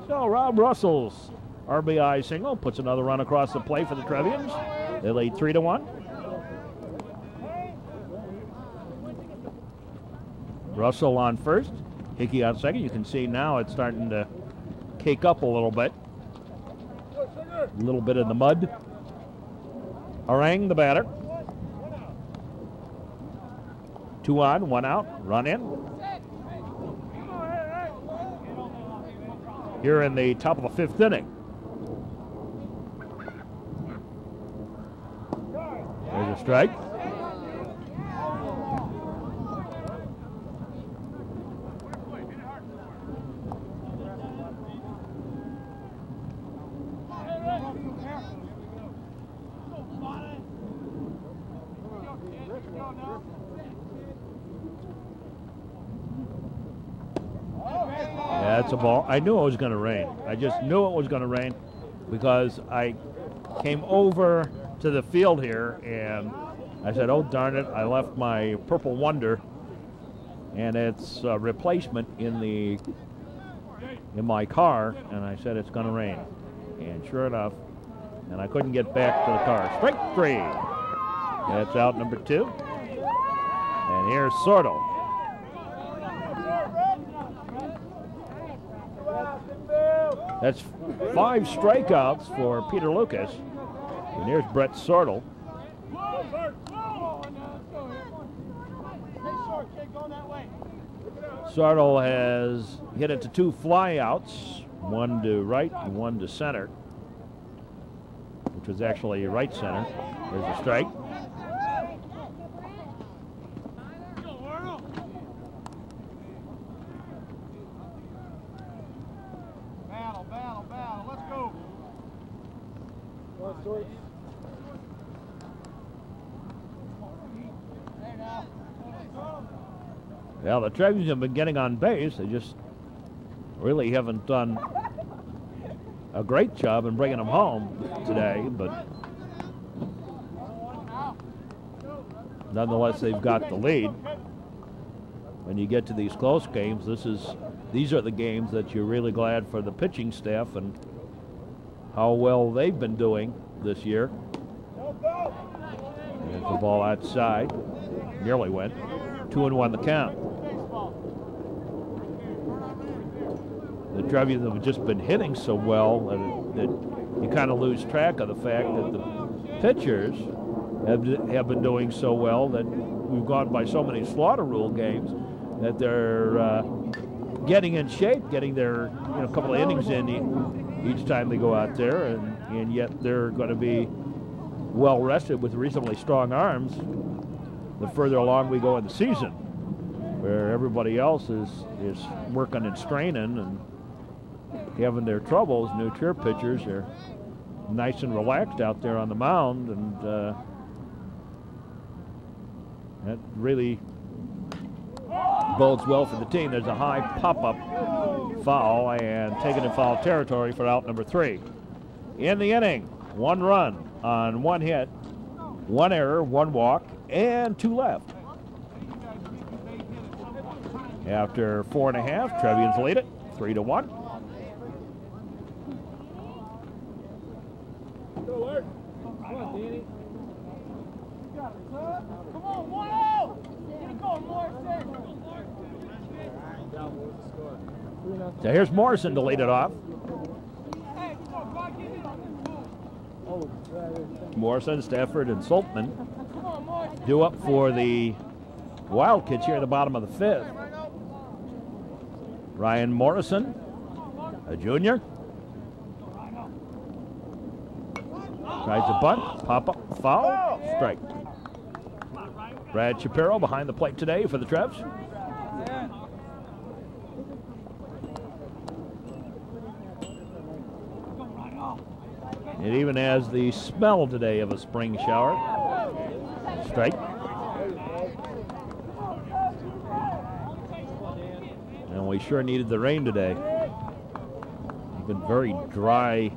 So Rob Russell's RBI single puts another run across the plate for the Trevians. They lead 3-1. Russell on first, Hickey on second. You can see now it's starting to cake up a little bit. A little bit in the mud. Harang, the batter. 2 on, 1 out, run in. Here in the top of the 5th inning. There's a strike. That's a ball. I knew it was going to rain. I just knew it was going to rain because I came over to the field here and I said, oh, darn it, I left my Purple Wonder and its replacement in my car, and I said it's going to rain. And sure enough, and I couldn't get back to the car. Strike 3. That's out number 2. And here's Sordo. That's 5 strikeouts for Peter Lucas. And here's Brett Sortle. Sortle has hit it to 2 flyouts, 1 to right and 1 to center, which was actually right center. There's a strike. Well, the Trevians have been getting on base. They just really haven't done a great job in bringing them home today, but nonetheless, they've got the lead. When you get to these close games, these are the games that you're really glad for the pitching staff and how well they've been doing this year. There's the ball outside. Nearly went. 2-1 the count. The Trevians have just been hitting so well that you kind of lose track of the fact that the pitchers have been doing so well that we've gone by so many slaughter rule games that they're getting in shape, getting their couple of innings in each time they go out there, and yet they're going to be well rested with reasonably strong arms the further along we go in the season, where everybody else is working and straining and having their troubles. New Trier pitchers are nice and relaxed out there on the mound, and that really bodes well for the team. There's a high pop-up foul and taken in foul territory for out number 3. In the inning, 1 run on 1 hit, 1 error, 1 walk, and 2 left. After 4 1/2, Trevians lead it 3-1. So here's Morrison to lead it off. Morrison, Stafford, and Saltman due up for the Wildkits here at the bottom of the 5th. Ryan Morrison, a junior. Tries a bunt, pop-up, foul, strike. Brad Shapiro behind the plate today for the Trevs. It even has the smell today of a spring shower. Strike. And we sure needed the rain today. It's been very dry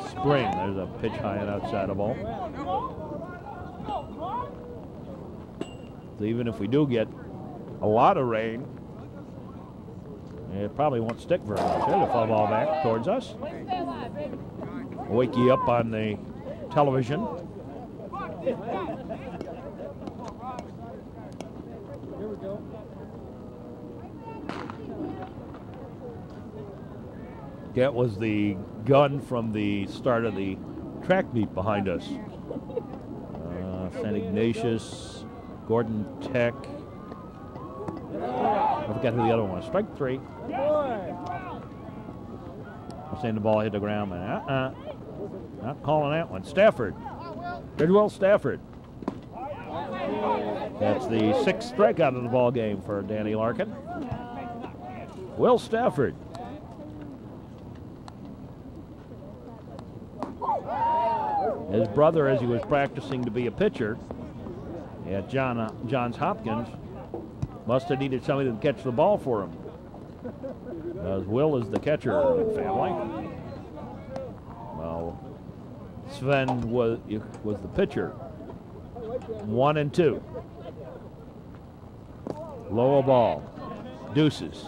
spring. There's a pitch high and outside of ball. So even if we do get a lot of rain, it probably won't stick very much. There's a foul ball back towards us. Wake you up on the television. That was the gun from the start of the track meet behind us. St. Ignatius, Gordon Tech. I forgot who the other one was. Strike 3. I'm saying the ball hit the ground, man. Not calling that one. Stafford. Bridwell Stafford. That's the 6th strikeout of the ball game for Danny Larkin. Will Stafford. His brother, as he was practicing to be a pitcher at Johns Hopkins, must have needed somebody to catch the ball for him. As Will is the catcher in the family. Well, Sven was the pitcher. 1 and 2. Low ball. Deuces.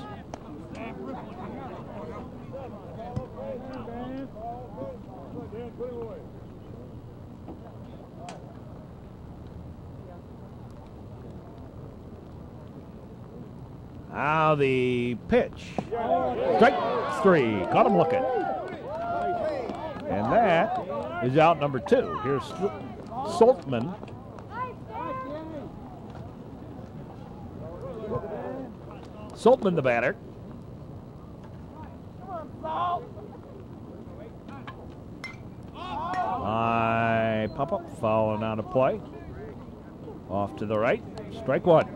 Now the pitch. Strike 3. Caught him looking. And that is out number 2. Here's Saltman. Saltman, the batter. Pop-up, foul and out of play. Off to the right. Strike 1.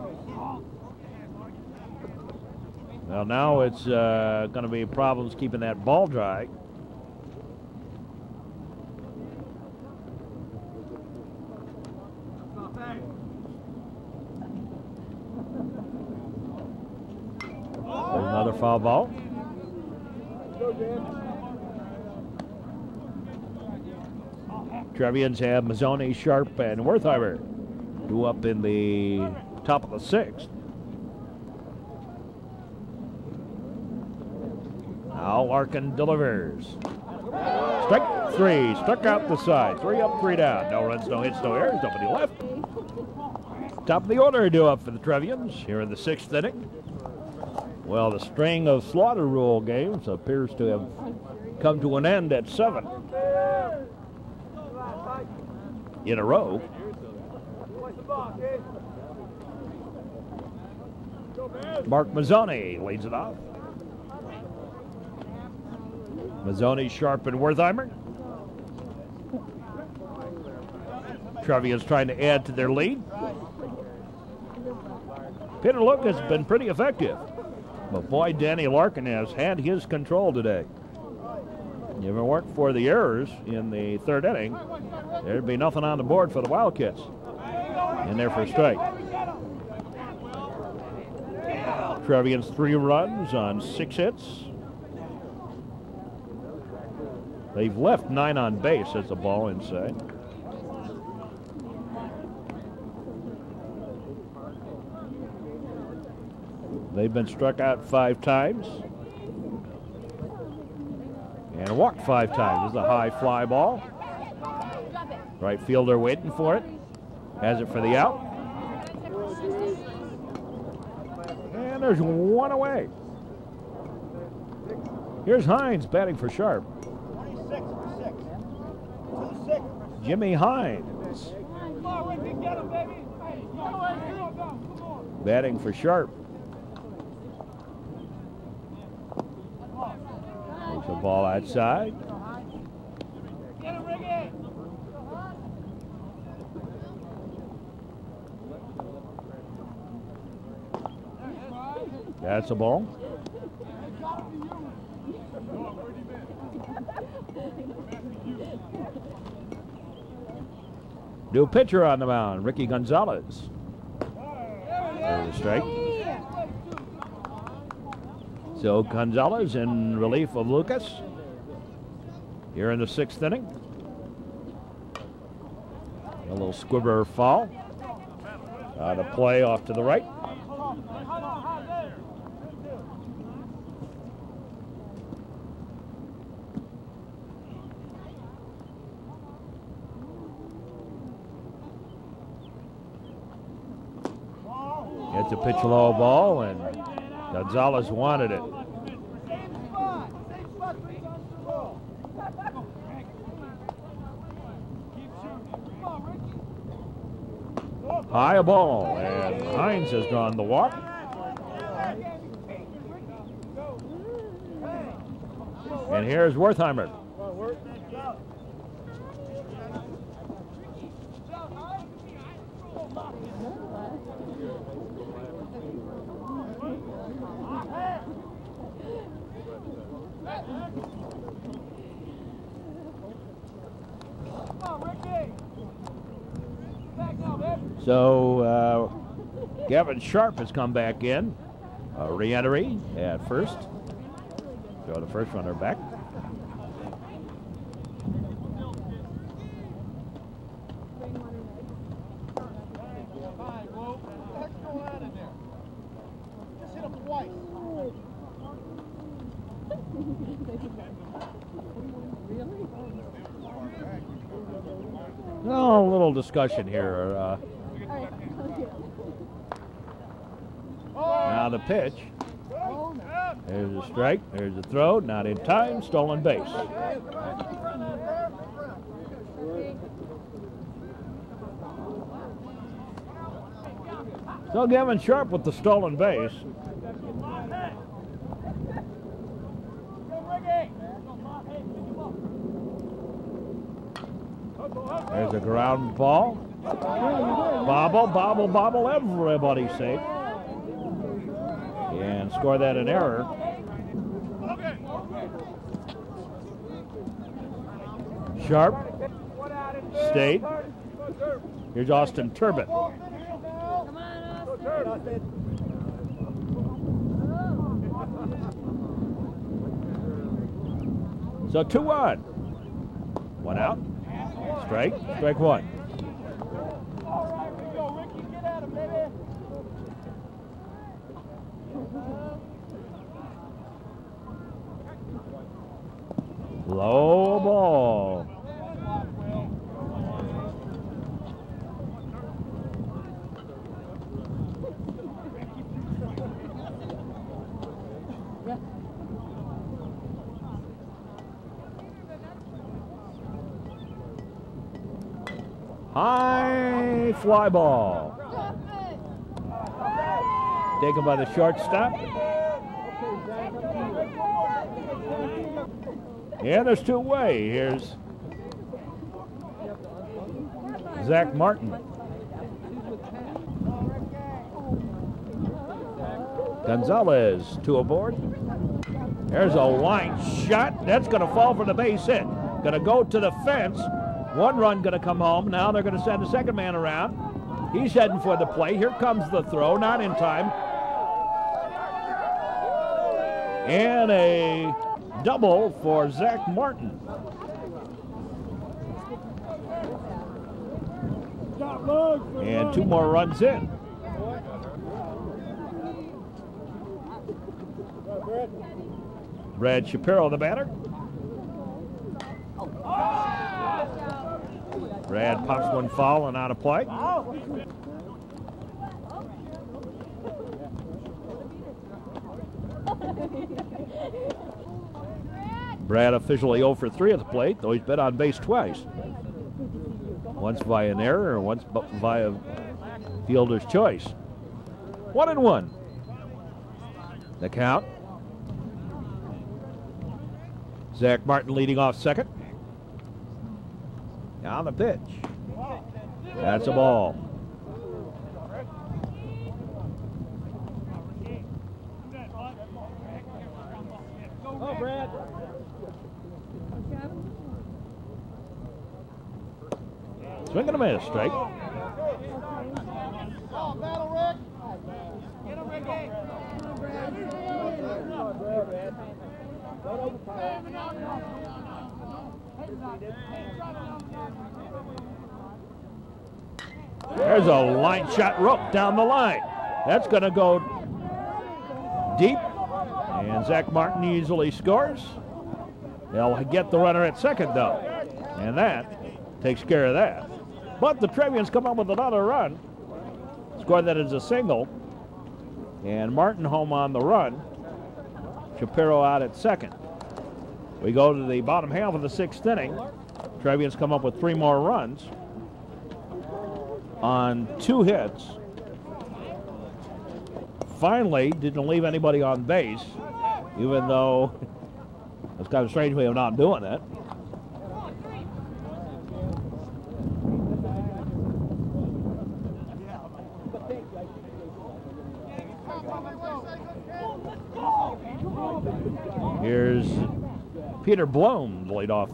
Well, now it's going to be problems keeping that ball dry. There's another foul ball. Trevians have Mazzoni, Sharp, and Wertheimer due up in the top of the 6th. Now Larkin delivers. Strike 3. Struck out the side. 3 up, 3 down. No runs, no hits, no errors. Nobody left. Top of the order due up for the Trevians here in the 6th inning. Well, the string of slaughter rule games appears to have come to an end at 7 in a row. Mark Mazzoni leads it off. Mazzoni, Sharp, and Wertheimer. Trevians trying to add to their lead. Peter Luke has been pretty effective. But boy, Danny Larkin has had his control today. If it weren't for the errors in the third inning, there'd be nothing on the board for the Wildcats. In there for a strike. Trevians 3 runs on 6 hits. They've left 9 on base as the ball inside. They've been struck out 5 times and walked 5 times. This is a high fly ball. Right fielder waiting for it. Has it for the out. And there's one away. Here's Hines batting for Sharp. Jimmy Hines batting for Sharp. Takes the ball outside. That's a ball. New pitcher on the mound, Ricky Gonzalez. There's a strike. So Gonzalez in relief of Lucas here in the 6th inning. A little squibber foul. Out of play off to the right. It's a pitch low ball, and Gonzalez wanted it. High ball, and Hines has drawn the walk. And here's Wertheimer. So Gavin Sharp has come back in. Re-entry at first. Throw the first runner back. Oh, a little discussion here. Now the pitch. There's a strike. There's a throw. Not in time. Stolen base. So Gavin Sharp with the stolen base. There's a ground ball. Bobble, bobble, bobble. Everybody's safe. And score that an error. Sharp. Stayed. Here's Austin Turbot. So 2-1. One out. Strike. Strike one. Low ball. High fly ball. Taken by the shortstop. And there's two away. Here's Zach Martin. Gonzalez, two aboard. There's a line shot. That's going to fall for the base hit. Going to go to the fence. One run going to come home. Now they're going to send the second man around. He's heading for the plate. Here comes the throw. Not in time. And a double for Zach Martin. And two more runs in. Brad Shapiro, the batter. Brad pops one foul and out of play. Brad officially 0 for 3 at the plate, though he's been on base twice. Once via an error and once via fielder's choice. 1-1. The count. Zach Martin leading off second. On the pitch. That's a ball. Oh, Brad. Swing and a miss, strike. Battle, Rick. Get him, Ricky. There's a line shot rope down the line. That's going to go deep. And Zach Martin easily scores. They'll get the runner at second, though. And that takes care of that. But the Trevians come up with another run. Score that is a single. And Martin home on the run. Shapiro out at second. We go to the bottom half of the sixth inning. Trevians come up with 3 more runs on 2 hits. Finally, didn't leave anybody on base, even though it's kind of a strange way of not doing it. Here's Peter Bloom, lead off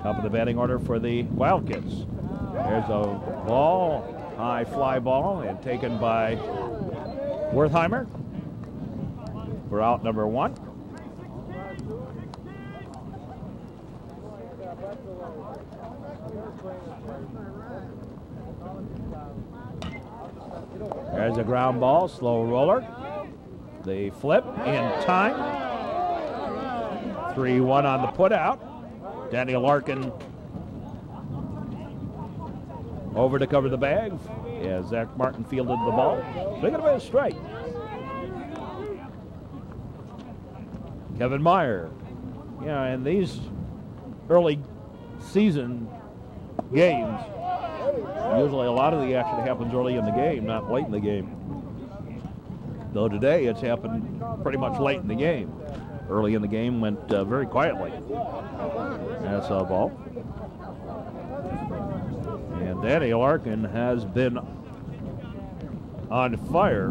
top of the batting order for the Wildkits. There's a ball, high fly ball, and taken by Wertheimer for out number 1. There's a ground ball, slow roller. The flip in time. 3-1 on the putout. Danny Larkin over to cover the bag as Zach Martin fielded the ball. Swing and a miss, strike. Kevin Meyer. Yeah, and these early season games, usually a lot of the action happens early in the game, not late in the game. Though today it's happened pretty much late in the game. Early in the game went very quietly. That's a ball. And Danny Larkin has been on fire.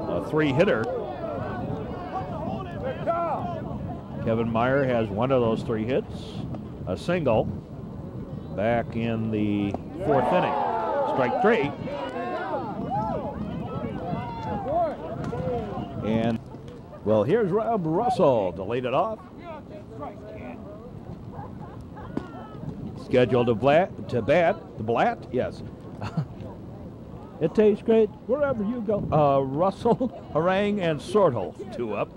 A 3-hitter. Kevin Meyer has one of those 3 hits, a single, back in the 4th inning. Strike 3. And, well, here's Rob Russell to lead it off. Scheduled to Blatt, yes. It tastes great wherever you go. Russell, Harang, and Sortle, 2 up.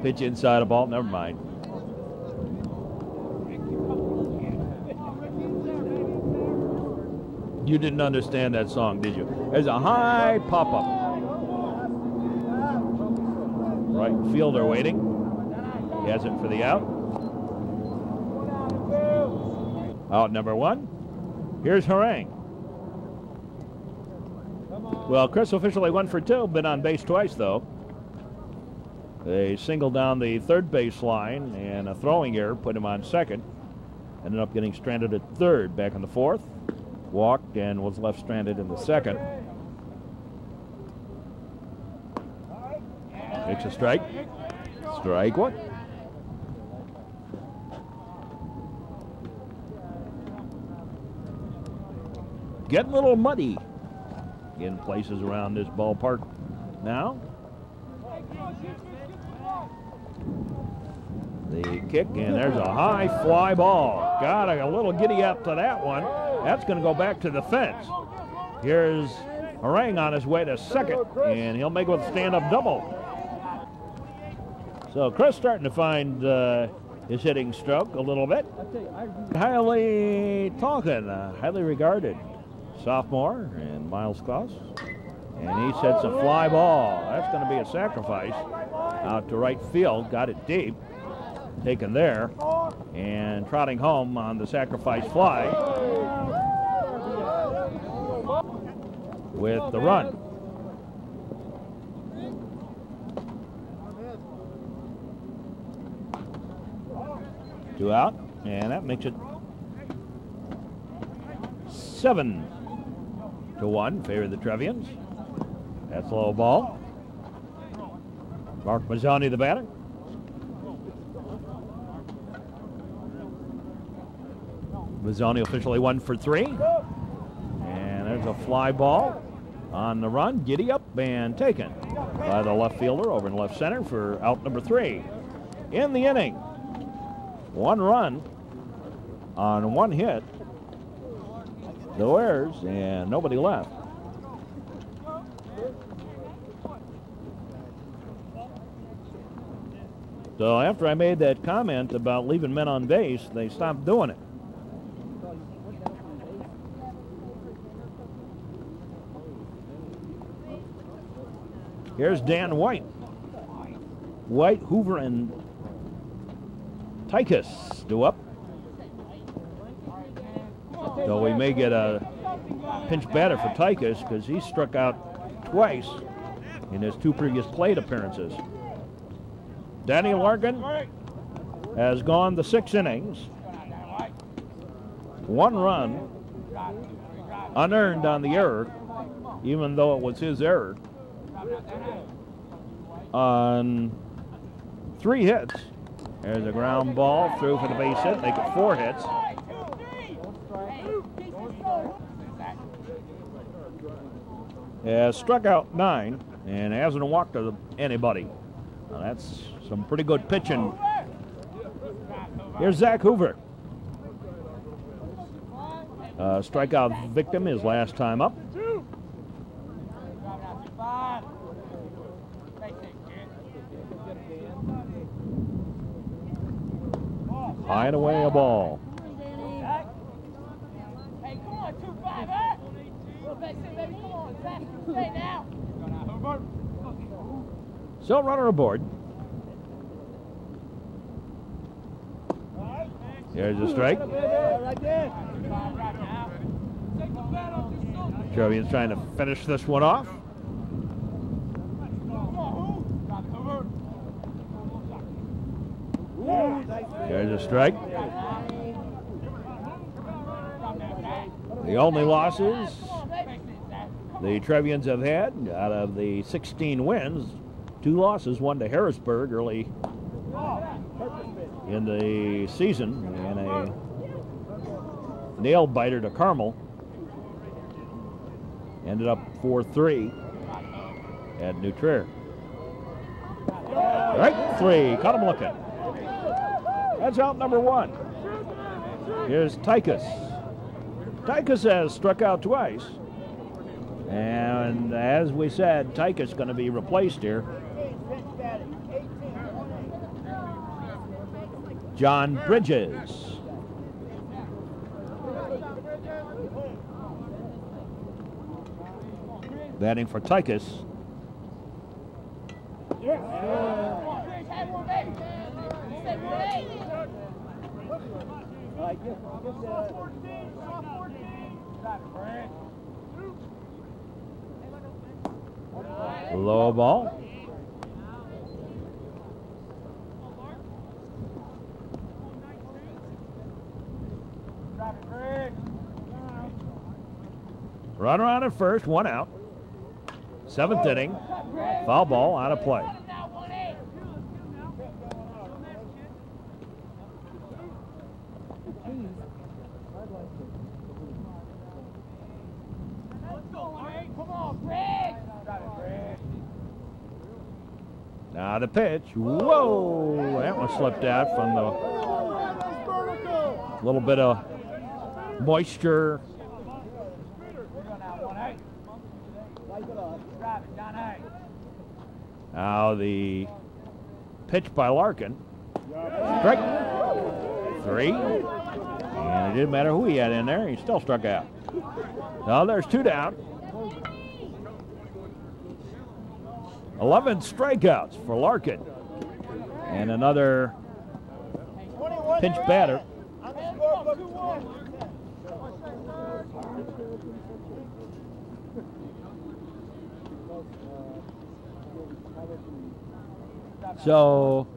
Pitch inside a ball, never mind. You didn't understand that song, did you? There's a high pop-up. Right fielder waiting. Has it for the out. Out number 1. Here's Harang. Well, Chris officially 1 for 2, been on base twice, though. They singled down the third base line, and a throwing error put him on second. Ended up getting stranded at third, back in the fourth. Walked and was left stranded in the second. Takes a strike. Strike 1. Getting a little muddy in places around this ballpark now. The kick, and there's a high fly ball. Got a little giddy up to that one. That's going to go back to the fence. Here's Harang on his way to second, and he'll make it with a stand-up double. So Chris starting to find his hitting stroke a little bit. Highly highly regarded sophomore in Miles Klaus. And he sets a fly ball. That's going to be a sacrifice out to right field. Got it deep. Taken there. And trotting home on the sacrifice fly with the run. Two out, and that makes it 7-1, favor the Trevians. That's a low ball. Mark Mazzoni, the batter. Mazzoni officially 1 for 3. And there's a fly ball on the run. Giddy up and taken by the left fielder over in left center for out number 3. In the inning, 1 run on 1 hit. No errors and nobody left. So after I made that comment about leaving men on base, they stopped doing it. Here's Dan White. White, Hoover, and Tykus do up. So we may get a pinch batter for Tykus because he struck out twice in his 2 previous plate appearances. Danny Larkin has gone the 6 innings. 1 run unearned on the error, even though it was his error. On 3 hits. There's a ground ball through for the base hit. Make it 4 hits. Has struck out 9 and hasn't walked to anybody. Now that's some pretty good pitching. Here's Zach Hoover. Strikeout victim his last time up. High and away a ball. Hey, come on, 2-5, So runner aboard. Here's a strike. Trevians trying to finish this one off. There's a strike. The only losses the Trevians have had out of the 16 wins, 2 losses, 1 to Harrisburg early in the season, and a nail biter to Carmel. Ended up 4-3 at New Trier. Right 3, caught him looking. That's out number 1. Here's Tykus. Tykus has struck out twice. And as we said, Tykus going to be replaced here. John Bridges. Batting for Tykus. Low ball. Runner on at first, one out. 7th inning. Foul ball out of play. Now the pitch. Whoa! That one slipped out from the little bit of moisture. Now the pitch by Larkin. Strike 3. And it didn't matter who he had in there. He still struck out. Now there's 2 down. 11 strikeouts for Larkin. And another pinch batter. So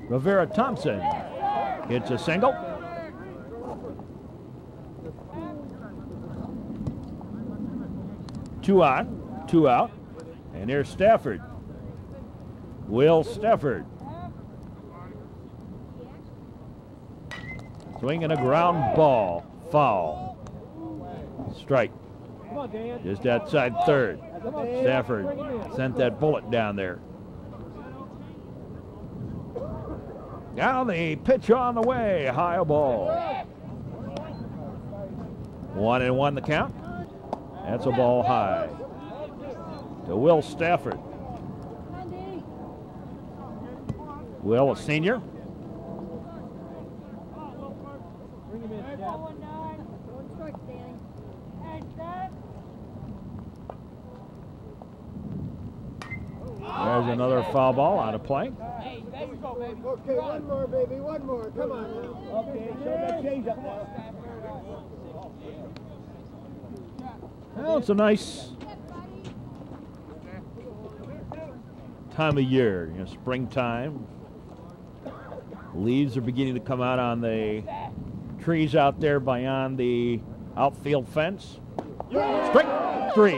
Rivera Thompson hits a single. Two on, 2 out. And here's Stafford. Will Stafford. Swinging a ground ball. Foul. Strike. Just outside third. Stafford sent that bullet down there. Now the pitch on the way. High ball. 1-1 the count. That's a ball high. To Will Stafford. Will, a senior. There's another foul ball out of play. Okay, one more, baby, one more. Come on. Okay, show that change up now. Well, it's a nice time of year, springtime. Leaves are beginning to come out on the trees out there beyond the outfield fence. Strike 3.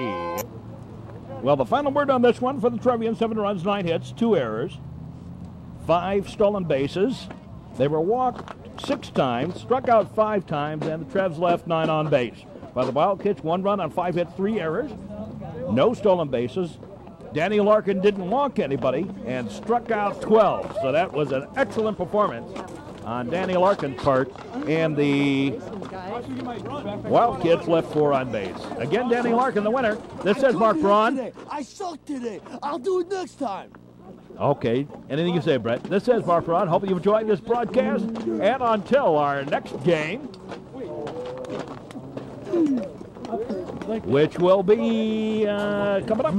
Well, the final word on this one for the Trevians: 7 runs, 9 hits, 2 errors, 5 stolen bases. They were walked 6 times, struck out 5 times, and the Trevs left 9 on base. By the Wildkits, 1 run on 5 hits, 3 errors, no stolen bases. Danny Larkin didn't walk anybody and struck out 12. So that was an excellent performance on Danny Larkin's part, and the Wildkits left 4 on base. Again, Danny Larkin, the winner. This says Mark Braun. I sucked today. I'll do it next time. Okay, anything you say, Brett. This says Mark Braun. Hope you enjoyed this broadcast, and until our next game, which will be coming up.